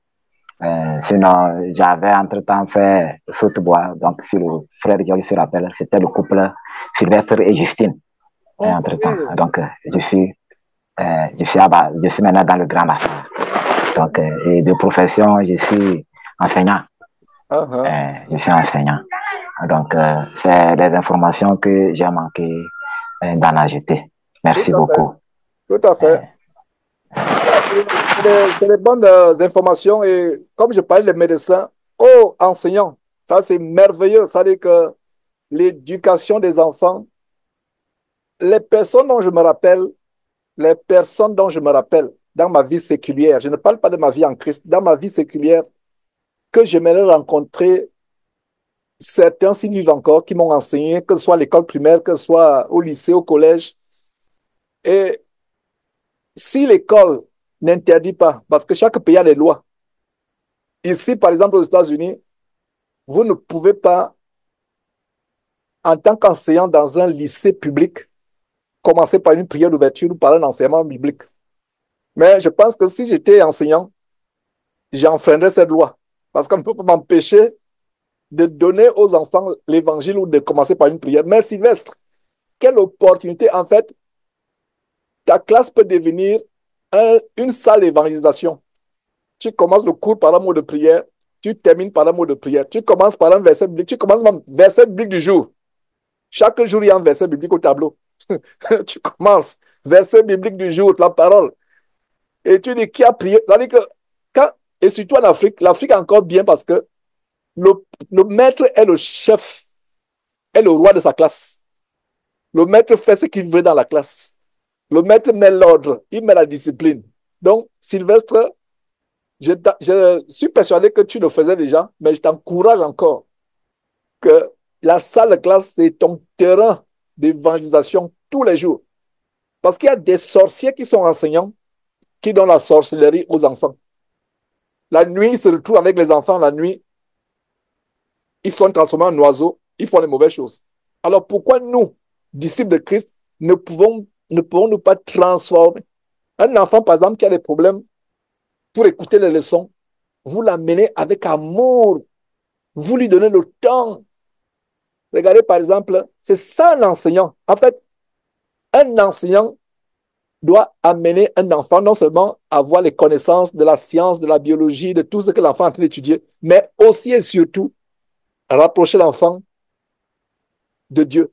Sinon, j'avais entre-temps fait Saute-Bois, donc si le frère Diori se rappelle, c'était le couple Sylvestre et Justine. Okay. Entre-temps. Donc, je suis maintenant dans le Grand Bassar. Donc, et de profession, je suis enseignant. Je suis enseignant. Donc, c'est des informations que j'ai manqué d'en ajouter. Merci beaucoup. Tout à fait. C'est des bonnes informations et comme je parlais des médecins, enseignants, ça c'est merveilleux. Ça veut dire que l'éducation des enfants, les personnes dont je me rappelle dans ma vie séculière, je ne parle pas de ma vie en Christ, dans ma vie séculière, que j'aimerais rencontrer certains s'ils vivent encore, qui m'ont enseigné, que ce soit à l'école primaire, que ce soit au lycée, au collège. Et si l'école n'interdit pas, parce que chaque pays a des lois, ici, par exemple, aux États-Unis, vous ne pouvez pas, en tant qu'enseignant dans un lycée public, commencer par une prière d'ouverture ou par un enseignement biblique. Mais je pense que si j'étais enseignant, j'enfreindrais cette loi. Parce qu'on ne peut pas m'empêcher de donner aux enfants l'évangile ou de commencer par une prière. Mais Sylvestre, quelle opportunité. En fait, ta classe peut devenir une salle d'évangélisation. Tu commences le cours par un mot de prière, tu termines par un mot de prière. Tu commences par un verset biblique, tu commences par un verset biblique du jour. Chaque jour, il y a un verset biblique au tableau. Tu commences, verset biblique du jour, la parole. Et tu dis qui a prié. C'est-à-dire que et surtout en Afrique, l'Afrique est encore bien parce que le maître est le chef, est le roi de sa classe. Le maître fait ce qu'il veut dans la classe. Le maître met l'ordre, il met la discipline. Donc, Sylvestre, je suis persuadé que tu le faisais déjà, mais je t'encourage encore que la salle de classe, c'est ton terrain d'évangélisation tous les jours. Parce qu'il y a des sorciers qui sont enseignants, qui donnent la sorcellerie aux enfants. La nuit, ils se retrouvent avec les enfants la nuit. Ils sont transformés en oiseaux, ils font les mauvaises choses. Alors pourquoi nous, disciples de Christ, ne pouvons-nous pas transformer un enfant, par exemple, qui a des problèmes pour écouter les leçons, vous l'amenez avec amour, vous lui donnez le temps. Regardez, par exemple, c'est ça l'enseignant. En fait, un enseignant doit amener un enfant non seulement à avoir les connaissances de la science, de la biologie, de tout ce que l'enfant est en train d'étudier, mais aussi et surtout rapprocher l'enfant de Dieu.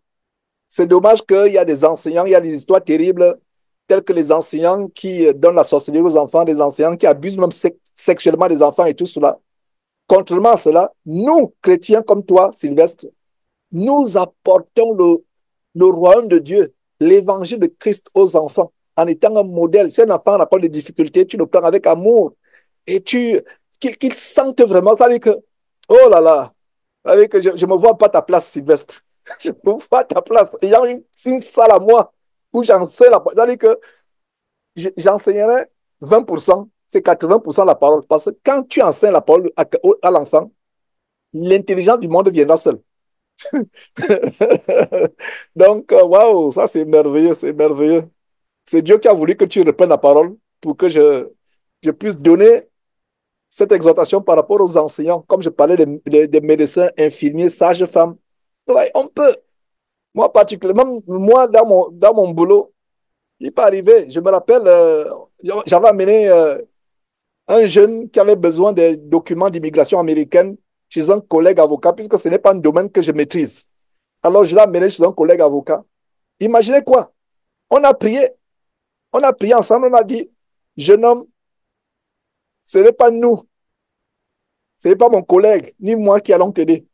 C'est dommage qu'il y a des enseignants, il y a des histoires terribles, telles que les enseignants qui donnent la sorcellerie aux enfants, des enseignants qui abusent même sexuellement des enfants et tout cela. Contrairement à cela, nous, chrétiens comme toi, Sylvestre, nous apportons le royaume de Dieu, l'évangile de Christ aux enfants, en étant un modèle. Si un enfant raconte des difficultés, tu le prends avec amour et qu'il sente vraiment, c'est-à-dire que, oh là là, c'est-à-dire que je ne me vois pas ta place, Sylvestre. Je ne me vois pas ta place. Il y a une salle à moi où j'enseigne la parole. C'est-à-dire que j'enseignerai 20%, c'est 80% la parole. Parce que quand tu enseignes la parole à l'enfant, l'intelligence du monde viendra seule. Donc, waouh, ça c'est merveilleux, c'est merveilleux. C'est Dieu qui a voulu que tu reprennes la parole pour que je puisse donner cette exhortation par rapport aux enseignants. Comme je parlais des médecins, infirmiers, sages-femmes. Ouais, on peut. Moi, particulièrement, moi, dans mon boulot, il peut arriver. Je me rappelle, j'avais amené un jeune qui avait besoin des documents d'immigration américaine chez un collègue avocat, puisque ce n'est pas un domaine que je maîtrise. Alors, je l'ai amené chez un collègue avocat. Imaginez quoi? On a prié ensemble, on a dit, jeune homme, ce n'est pas nous, ce n'est pas mon collègue, ni moi qui allons t'aider.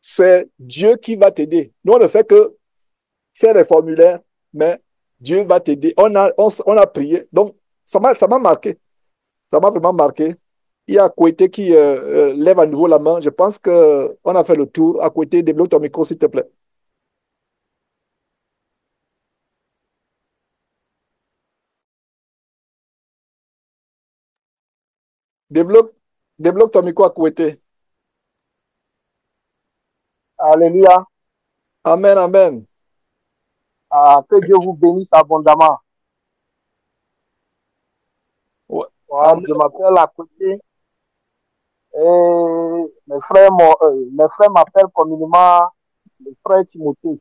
C'est Dieu qui va t'aider. Nous, on ne fait que faire les formulaires, mais Dieu va t'aider. On a prié. Donc, ça m'a marqué. Ça m'a vraiment marqué. Il y a Akouete qui lève à nouveau la main. Je pense qu'on a fait le tour. Akouete, débloque ton micro, s'il te plaît. Débloque ton micro, Akouete. Alléluia. Amen, amen. Que Dieu vous bénisse abondamment. Ouais. Je m'appelle Akouete. Et mes frères m'appellent communément le frère Timothée.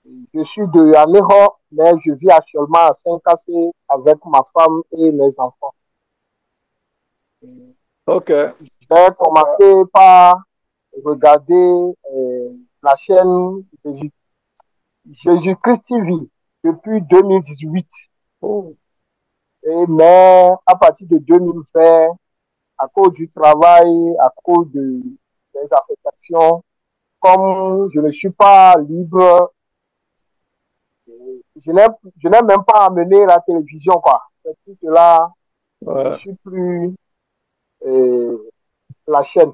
Je suis de Anéro, mais je vis actuellement à Saint-Cassé avec ma femme et mes enfants. Ok. Je vais commencer par regarder la chaîne Jésus-Christ TV depuis 2018. Oh. Mais à partir de 2020, à cause du travail, à cause des affectations, comme je ne suis pas libre, je n'ai même pas amené la télévision, quoi. C'est tout cela, je ne suis plus la chaîne.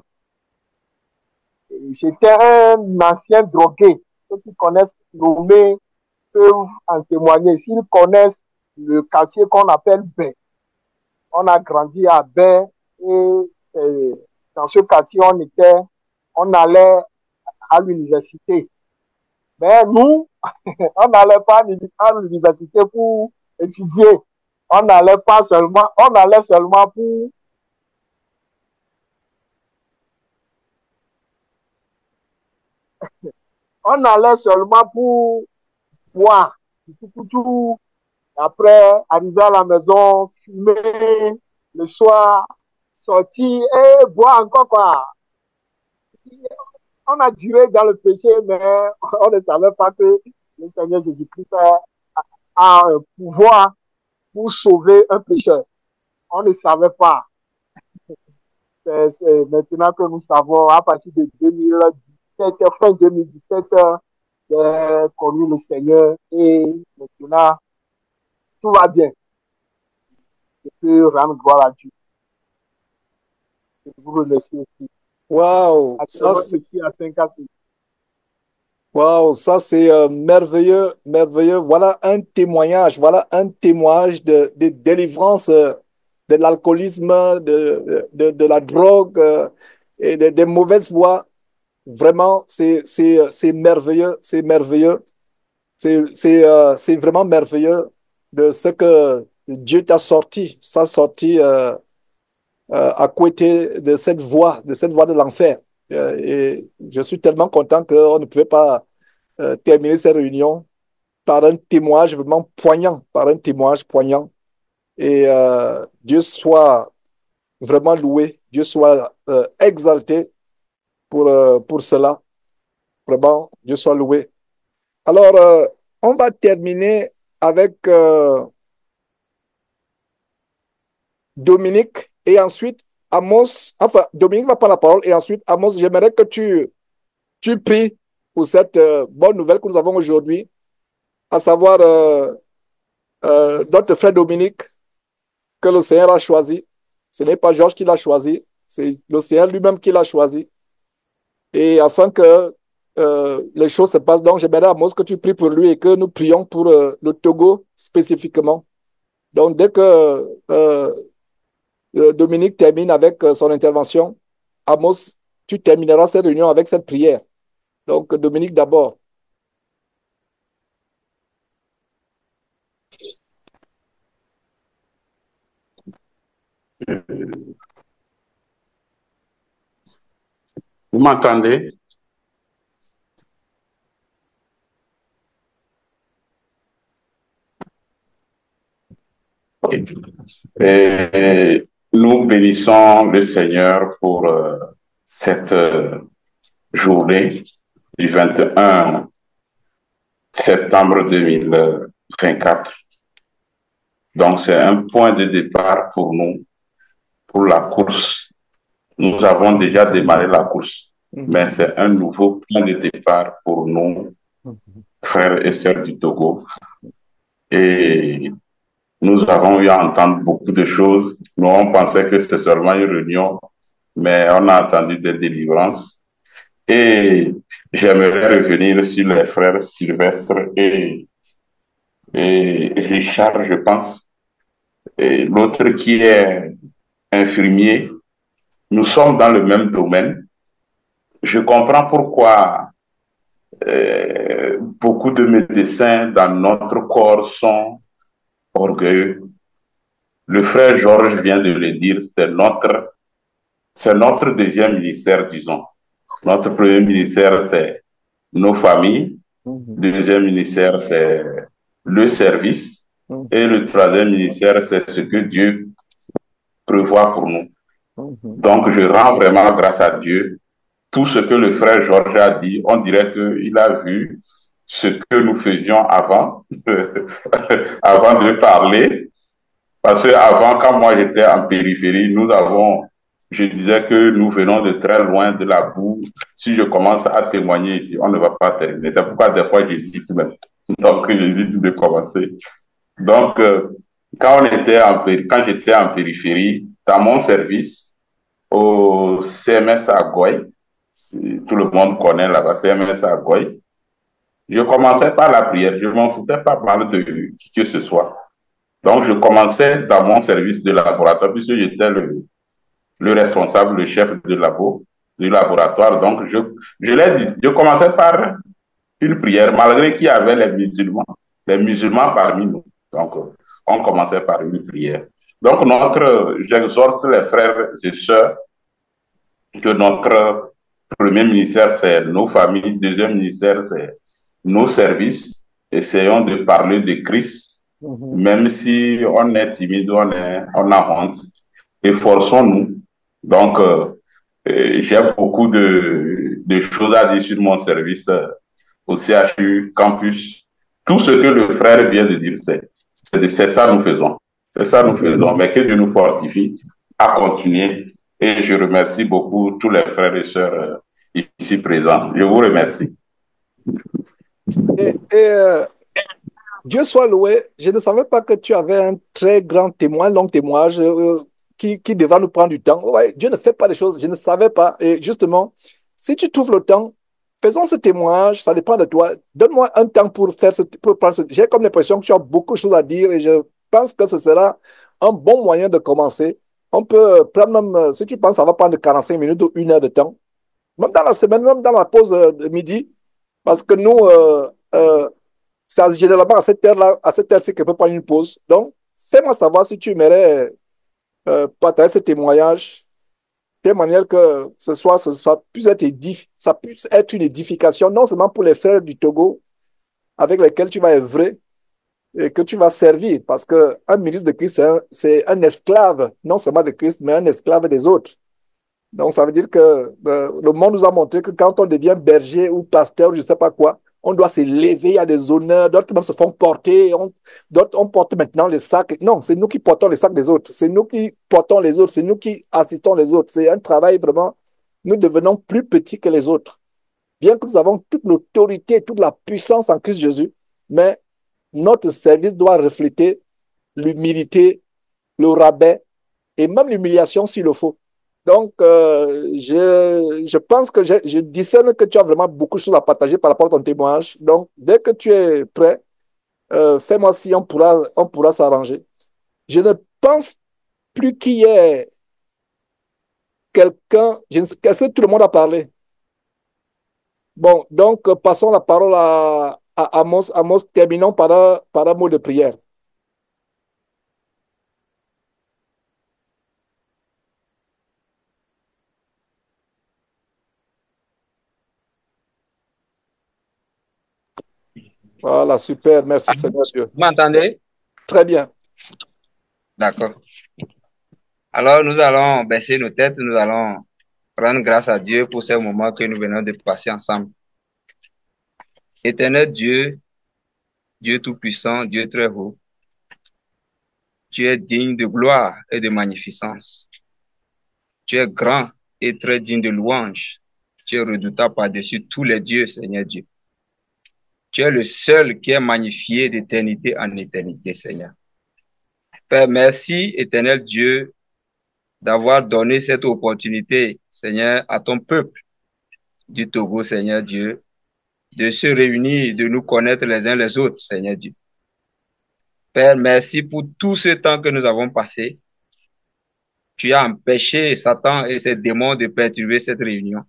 J'étais un ancien drogué. Ceux qui connaissent Lomé peuvent en témoigner. S'ils connaissent le quartier qu'on appelle Bain, on a grandi à Bain et dans ce quartier, on allait à l'université. Mais nous, on n'allait pas à l'université pour étudier. On allait seulement pour boire. Tout. Après, arriver à la maison, fumer, le soir, sortir et boire encore, quoi. On a duré dans le péché, mais on ne savait pas que le Seigneur Jésus-Christ a un pouvoir pour sauver un pécheur. On ne savait pas. C'est maintenant que nous savons, à partir de 2017, fin 2017, j'ai connu le Seigneur et maintenant, tout va bien. Je peux rendre gloire à Dieu. Je vous remercie aussi. Waouh, ça c'est merveilleux, merveilleux. Voilà un témoignage de délivrance de l'alcoolisme, de la drogue et des mauvaises voies. Vraiment, c'est merveilleux, c'est merveilleux. C'est vraiment merveilleux de ce que Dieu t'a sorti, à côté de cette voie de l'enfer. Et je suis tellement content qu'on ne pouvait pas terminer cette réunion par un témoignage vraiment poignant, Et Dieu soit vraiment loué, Dieu soit exalté pour cela. Vraiment, Dieu soit loué. Alors, on va terminer avec Dominique et ensuite Amos. Enfin, Dominique va prendre la parole et ensuite Amos, j'aimerais que tu pries pour cette bonne nouvelle que nous avons aujourd'hui, à savoir notre frère Dominique que le Seigneur a choisi. Ce n'est pas Georges qui l'a choisi, c'est le Seigneur lui-même qui l'a choisi. Et afin que les choses se passent, donc j'aimerais Amos que tu pries pour lui et que nous prions pour le Togo spécifiquement. Donc dès que Dominique termine avec son intervention, Amos, tu termineras cette réunion avec cette prière. Donc Dominique d'abord. Vous m'entendez? Et nous bénissons le Seigneur pour cette journée du 21 septembre 2024. Donc, c'est un point de départ pour nous, pour la course. Nous avons déjà démarré la course, mais c'est un nouveau point de départ pour nous, frères et sœurs du Togo. Et nous avons eu à entendre beaucoup de choses. Nous, on pensait que c'était seulement une réunion, mais on a entendu des délivrances. Et j'aimerais revenir sur les frères Sylvestre et Richard, je pense, et l'autre qui est infirmier. Nous sommes dans le même domaine. Je comprends pourquoi beaucoup de médecins dans notre corps sont orgueilleux. Le frère Georges vient de le dire, c'est notre deuxième ministère, disons. Notre premier ministère, c'est nos familles. Deuxième ministère, c'est le service. Et le troisième ministère, c'est ce que Dieu prévoit pour nous. Donc, je rends vraiment grâce à Dieu. Tout ce que le frère Georges a dit, on dirait qu'il a vu ce que nous faisions avant, avant de parler. Parce que avant, quand moi j'étais en périphérie, nous avons je disais que nous venons de très loin de la boue. Si je commence à témoigner ici, on ne va pas terminer. C'est pourquoi des fois j'hésite même. Donc j'hésite de commencer. Donc quand j'étais en périphérie, dans mon service, au CMS à Goy, tout le monde connaît là-bas, CMS à Goy, je commençais par la prière. Je ne m'en foutais pas mal de qui que ce soit. Donc, je commençais dans mon service de laboratoire, puisque j'étais le responsable, le chef de du laboratoire. Donc, je l'ai dit, je commençais par une prière, malgré qu'il y avait les musulmans parmi nous. Donc, on commençait par une prière. Donc, j'exhorte les frères et sœurs que notre premier ministère, c'est nos familles, deuxième ministère, c'est nos services. Essayons de parler de Christ, même si on est timide, on a honte. Efforçons-nous. Donc, j'ai beaucoup de choses à dire sur mon service au CHU, campus. Tout ce que le frère vient de dire, c'est ça nous faisons. C'est ça nous faisons. Mais que Dieu nous fortifie à continuer. Et je remercie beaucoup tous les frères et sœurs ici présents. Je vous remercie. Dieu soit loué, je ne savais pas que tu avais un très grand témoin, long témoignage qui devra nous prendre du temps. Ouais, Dieu ne fait pas les choses, je ne savais pas. Et justement, si tu trouves le temps, faisons ce témoignage, ça dépend de toi. Donne-moi un temps pour prendre J'ai comme l'impression que tu as beaucoup de choses à dire et je pense que ce sera un bon moyen de commencer. On peut prendre même, si tu penses, ça va prendre 45 minutes ou 1 heure de temps. Même dans la semaine, même dans la pause de midi, parce que nous, c'est généralement à cette heure-ci que je peux prendre une pause. Donc, fais-moi savoir si tu aimerais partager ce témoignage de manière que ça puisse être une édification, non seulement pour les frères du Togo avec lesquels tu vas œuvrer et que tu vas servir, parce qu'un ministre de Christ, c'est un esclave, non seulement de Christ, mais un esclave des autres. Donc, ça veut dire que le monde nous a montré que quand on devient berger ou pasteur, je ne sais pas quoi, on doit s'élever à des honneurs, d'autres même se font porter, d'autres on porte maintenant les sacs. Non, c'est nous qui portons les sacs des autres, c'est nous qui portons les autres, c'est nous qui assistons les autres. C'est un travail vraiment, nous devenons plus petits que les autres. Bien que nous avons toute l'autorité, toute la puissance en Christ Jésus, mais notre service doit refléter l'humilité, le rabais et même l'humiliation s'il le faut. Donc, je pense que je discerne que tu as vraiment beaucoup de choses à partager par rapport à ton témoignage. Donc, dès que tu es prêt, fais-moi si on pourra s'arranger. Je ne pense plus qu'il y ait quelqu'un. Est-ce que tout le monde a parlé? Bon, donc passons la parole à Amos. Amos, terminons par un mot de prière. Voilà, super. Merci, Seigneur Dieu. Vous m'entendez? Très bien. D'accord. Alors, nous allons baisser nos têtes, nous allons rendre grâce à Dieu pour ces moments que nous venons de passer ensemble. Éternel Dieu, Dieu Tout-Puissant, Dieu très haut, tu es digne de gloire et de magnificence. Tu es grand et très digne de louange. Tu es redoutable par-dessus tous les dieux, Seigneur Dieu. Tu es le seul qui est magnifié d'éternité en éternité, Seigneur. Père, merci, éternel Dieu, d'avoir donné cette opportunité, Seigneur, à ton peuple du Togo, Seigneur Dieu, de se réunir, de nous connaître les uns les autres, Seigneur Dieu. Père, merci pour tout ce temps que nous avons passé. Tu as empêché Satan et ses démons de perturber cette réunion.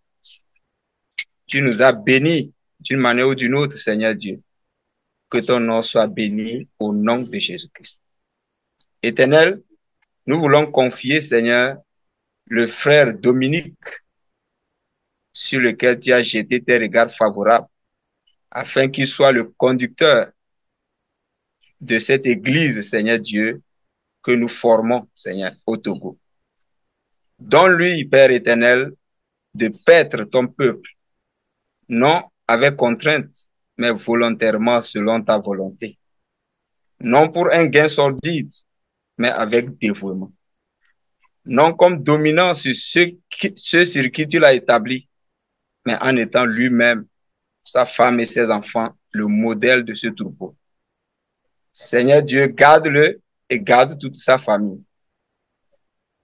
Tu nous as bénis d'une manière ou d'une autre, Seigneur Dieu. Que ton nom soit béni au nom de Jésus-Christ. Éternel, nous voulons confier, Seigneur, le frère Dominique, sur lequel tu as jeté tes regards favorables, afin qu'il soit le conducteur de cette église, Seigneur Dieu, que nous formons, Seigneur, au Togo. Donne-lui, Père éternel, de paître ton peuple, non avec contrainte, mais volontairement selon ta volonté. Non pour un gain sordide, mais avec dévouement. non comme dominant sur ceux sur qui tu l'as établi, mais en étant lui-même, sa femme et ses enfants, le modèle de ce troupeau. Seigneur Dieu, garde-le et garde toute sa famille.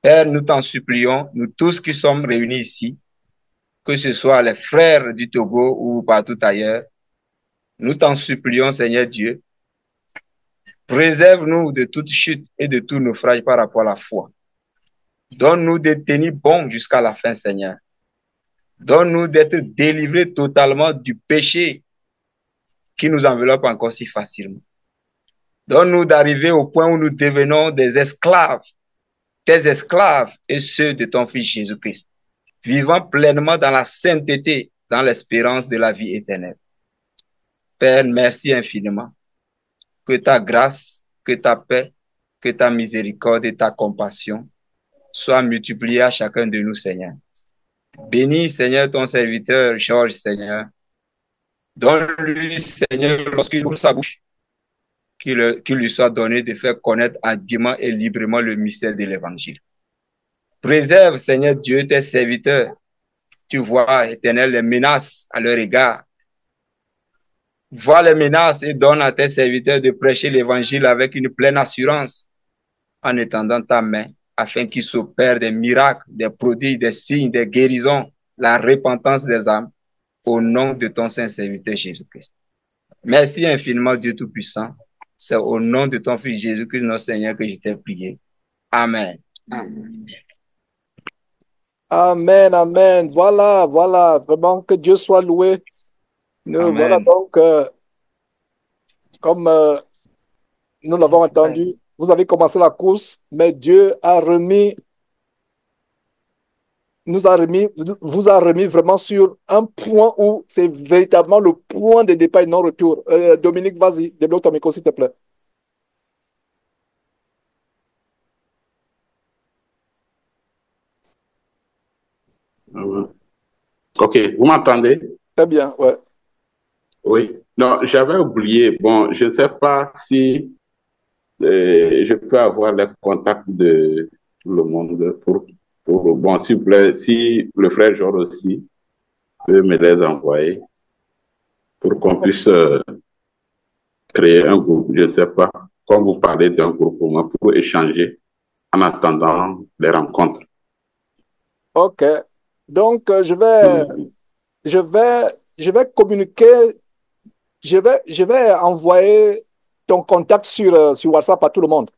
Père, nous t'en supplions, nous tous qui sommes réunis ici, que ce soit les frères du Togo ou partout ailleurs, nous t'en supplions, Seigneur Dieu, préserve-nous de toute chute et de tout naufrage par rapport à la foi. Donne-nous de tenir bon jusqu'à la fin, Seigneur. Donne-nous d'être délivrés totalement du péché qui nous enveloppe encore si facilement. Donne-nous d'arriver au point où nous devenons des esclaves, tes esclaves et ceux de ton Fils Jésus-Christ, vivant pleinement dans la sainteté, dans l'espérance de la vie éternelle. Père, merci infiniment. Que ta grâce, que ta paix, que ta miséricorde et ta compassion soient multipliées à chacun de nous, Seigneur. Bénis, Seigneur, ton serviteur Georges, Seigneur. Donne-lui, Seigneur, lorsqu'il ouvre sa bouche, qu'il lui soit donné de faire connaître hardiment et librement le mystère de l'Évangile. Préserve, Seigneur Dieu, tes serviteurs. Tu vois, Éternel, les menaces à leur égard. Vois les menaces et donne à tes serviteurs de prêcher l'Évangile avec une pleine assurance en étendant ta main afin qu'il s'opère des miracles, des prodiges, des signes, des guérisons, la repentance des âmes au nom de ton saint serviteur Jésus-Christ. Merci infiniment, Dieu Tout-Puissant. C'est au nom de ton Fils Jésus-Christ, notre Seigneur, que je t'ai prié. Amen. Amen. Amen, amen. Voilà, voilà. Vraiment, que Dieu soit loué. Nous, voilà donc, comme nous l'avons entendu, vous avez commencé la course, mais Dieu vous a remis vraiment sur un point où c'est véritablement le point de départ et non-retour. Dominique, vas-y, débloque ton micro, s'il te plaît. Ok, vous m'entendez? Très bien, ouais. Oui. Non, j'avais oublié. Bon, je ne sais pas si je peux avoir les contacts de tout le monde bon, s'il vous plaît, si le frère Georges aussi peut me les envoyer pour qu'on puisse créer un groupe. Je ne sais pas, comme vous parlez d'un groupe pour échanger en attendant les rencontres. Ok. Donc, je vais communiquer, je vais envoyer ton contact sur WhatsApp à tout le monde.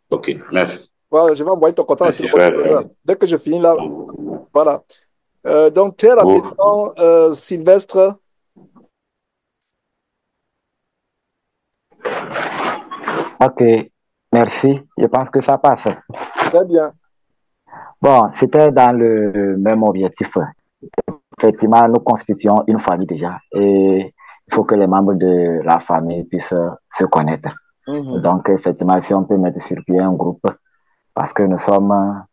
Ok, merci. Voilà, je vais envoyer ton contact merci, à tout le monde. Dès que je finis là, voilà. Donc, très rapidement, Sylvestre. Ok, merci. Je pense que ça passe. Très bien. Bon, c'était dans le même objectif. Effectivement, nous constituons une famille déjà et il faut que les membres de la famille puissent se connaître. Donc, effectivement, si on peut mettre sur pied un groupe, parce que nous sommes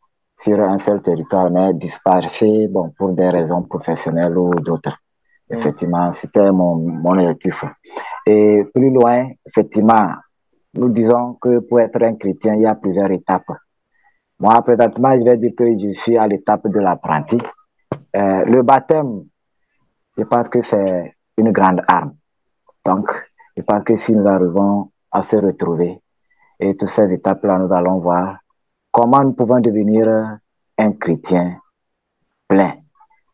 sur un seul territoire, mais dispersés, bon, pour des raisons professionnelles ou d'autres. Effectivement, c'était mon objectif. Et plus loin, effectivement, nous disons que pour être un chrétien, il y a plusieurs étapes. Moi, présentement, je vais dire que je suis à l'étape de l'apprenti. Le baptême, je pense que c'est une grande arme. Donc, je pense que si nous arrivons à se retrouver et toutes ces étapes-là, nous allons voir comment nous pouvons devenir un chrétien plein.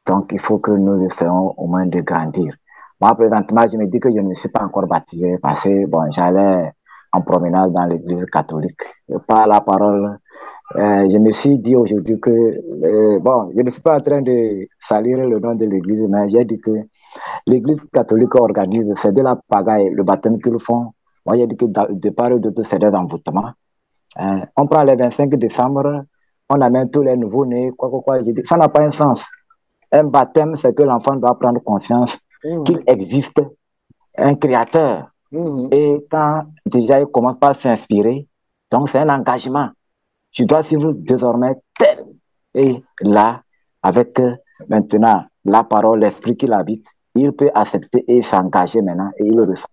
Donc, il faut que nous essayons au moins de grandir. Moi, présentement, je me dis que je ne suis pas encore baptisé parce que, bon, j'allais en promenade dans l'église catholique. Par la parole, je me suis dit aujourd'hui que, bon, je ne suis pas en train de salir le nom de l'église, mais j'ai dit que l'église catholique organise, c'est de la pagaille, le baptême qu'ils font. Moi, j'ai dit que de part et d'autre, c'est des envoûtements. On prend le 25 décembre, on amène tous les nouveaux-nés, quoi. J'ai dit, ça n'a pas un sens. Un baptême, c'est que l'enfant doit prendre conscience qu'il existe un créateur. Et quand déjà il commence par s'inspirer, donc c'est un engagement. Tu dois suivre désormais tel. Et là, avec maintenant la parole, l'esprit qui l'habite, il peut accepter et s'engager maintenant et il le ressent.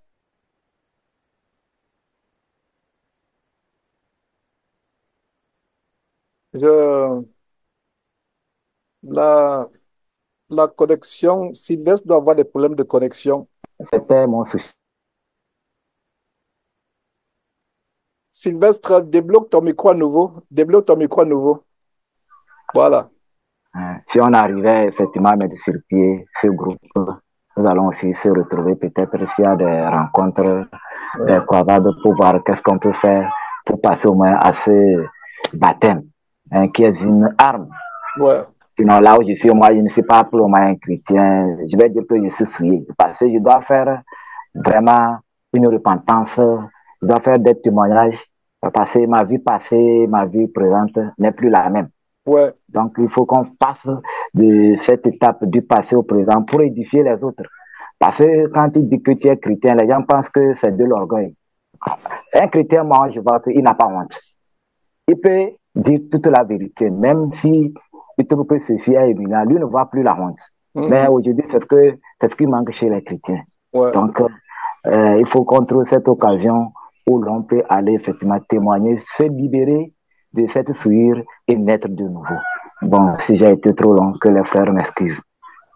Je, la, la connexion, Sylvestre doit avoir des problèmes de connexion. C'était mon souci. Sylvestre, débloque ton micro à nouveau. Débloque ton micro à nouveau. Voilà. Si on arrivait effectivement à mettre sur pied ce groupe, nous allons aussi se retrouver peut-être s'il y a des rencontres, des croisades pour voir qu'est-ce qu'on peut faire pour passer au moins à ce baptême, qui est une arme. Ouais. Sinon, là où je suis, moi, je ne suis pas pour le moins un chrétien. Je vais dire que je suis souillé parce que je dois faire vraiment une repentance, je dois faire des témoignages parce que ma vie passée, ma vie présente n'est plus la même. Ouais. Donc, il faut qu'on passe de cette étape du passé au présent pour édifier les autres. Parce que quand tu dis que tu es chrétien, les gens pensent que c'est de l'orgueil. Un chrétien, moi, je vois qu'il n'a pas honte. Il peut dire toute la vérité, même si il trouve que ceci est éminent, lui ne voit plus la honte. Mais aujourd'hui, c'est ce qui manque chez les chrétiens. Ouais. Donc, il faut qu'on trouve cette occasion où l'on peut aller effectivement témoigner, se libérer de cette souillure et naître de nouveau. Bon, si j'ai été trop long, que les frères m'excusent.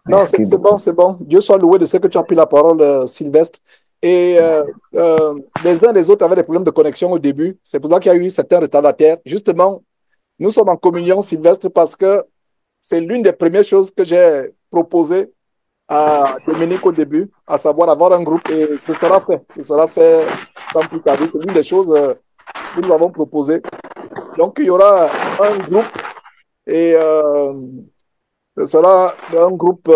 Non, c'est bon, c'est bon. Dieu soit loué de ce que tu as pris la parole, Sylvestre. Et les uns et les autres avaient des problèmes de connexion au début. C'est pour ça qu'il y a eu certains retardataires. Justement, nous sommes en communion, Sylvestre, parce que c'est l'une des premières choses que j'ai proposées à Dominique au début, à savoir avoir un groupe. Et ce sera fait. Ce sera fait sans plus tarder. C'est l'une des choses que nous avons proposées. Donc, il y aura un groupe et ce sera un groupe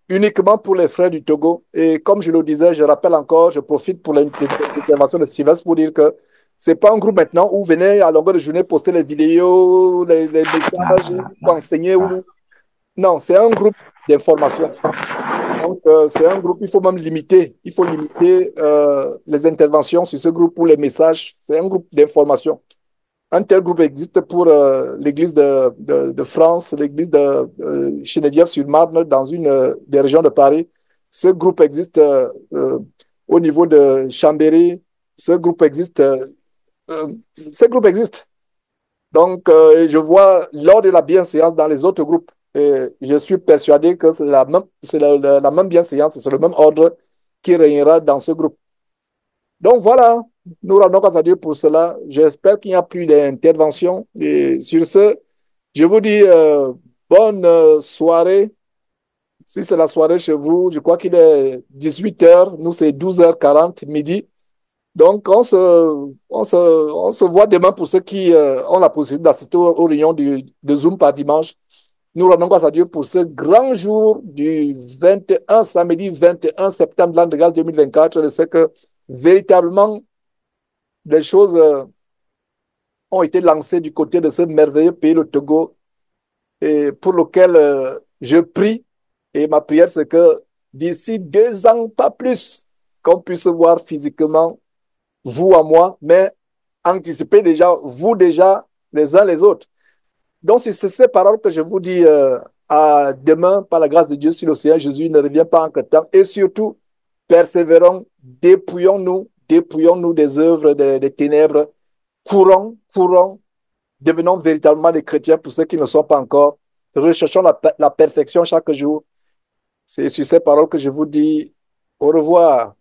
uniquement pour les frères du Togo. Et comme je le disais, je rappelle encore, je profite pour l'intervention de Sylvestre pour dire que ce n'est pas un groupe maintenant où venez à longueur de journée poster les vidéos, les messages, pour enseigner. Non, c'est un groupe d'information. Donc, c'est un groupe, il faut même limiter. Il faut limiter les interventions sur ce groupe pour les messages. C'est un groupe d'information. Un tel groupe existe pour l'église de France, l'église de Geneviève-sur-Marne, dans une des régions de Paris. Ce groupe existe au niveau de Chambéry. Ce groupe existe. Ce groupe existe. Donc, je vois lors de la bienséance dans les autres groupes. Et je suis persuadé que c'est la même bienséance, c'est le même ordre qui régnera dans ce groupe. Donc voilà, nous rendons grâce à Dieu pour cela. J'espère qu'il n'y a plus d'intervention. Et sur ce, je vous dis bonne soirée. Si c'est la soirée chez vous, je crois qu'il est 18h, nous c'est 12h40, midi. Donc on se voit demain pour ceux qui ont la possibilité d'assister aux réunions de Zoom par dimanche. Nous rendons grâce à Dieu pour ce grand jour du 21, samedi 21 septembre de l'an de grâce 2024. Je sais que véritablement, des choses ont été lancées du côté de ce merveilleux pays, le Togo, et pour lequel je prie. Et ma prière, c'est que d'ici 2 ans, pas plus, qu'on puisse voir physiquement, vous à moi, mais anticiper déjà, vous déjà, les uns les autres. Donc, c'est ces paroles que je vous dis à demain, par la grâce de Dieu, si le Seigneur Jésus ne revient pas en temps. Et surtout, persévérons, dépouillons-nous des œuvres des ténèbres, courons, devenons véritablement des chrétiens pour ceux qui ne sont pas encore. Recherchons la perfection chaque jour. C'est sur ces paroles que je vous dis au revoir.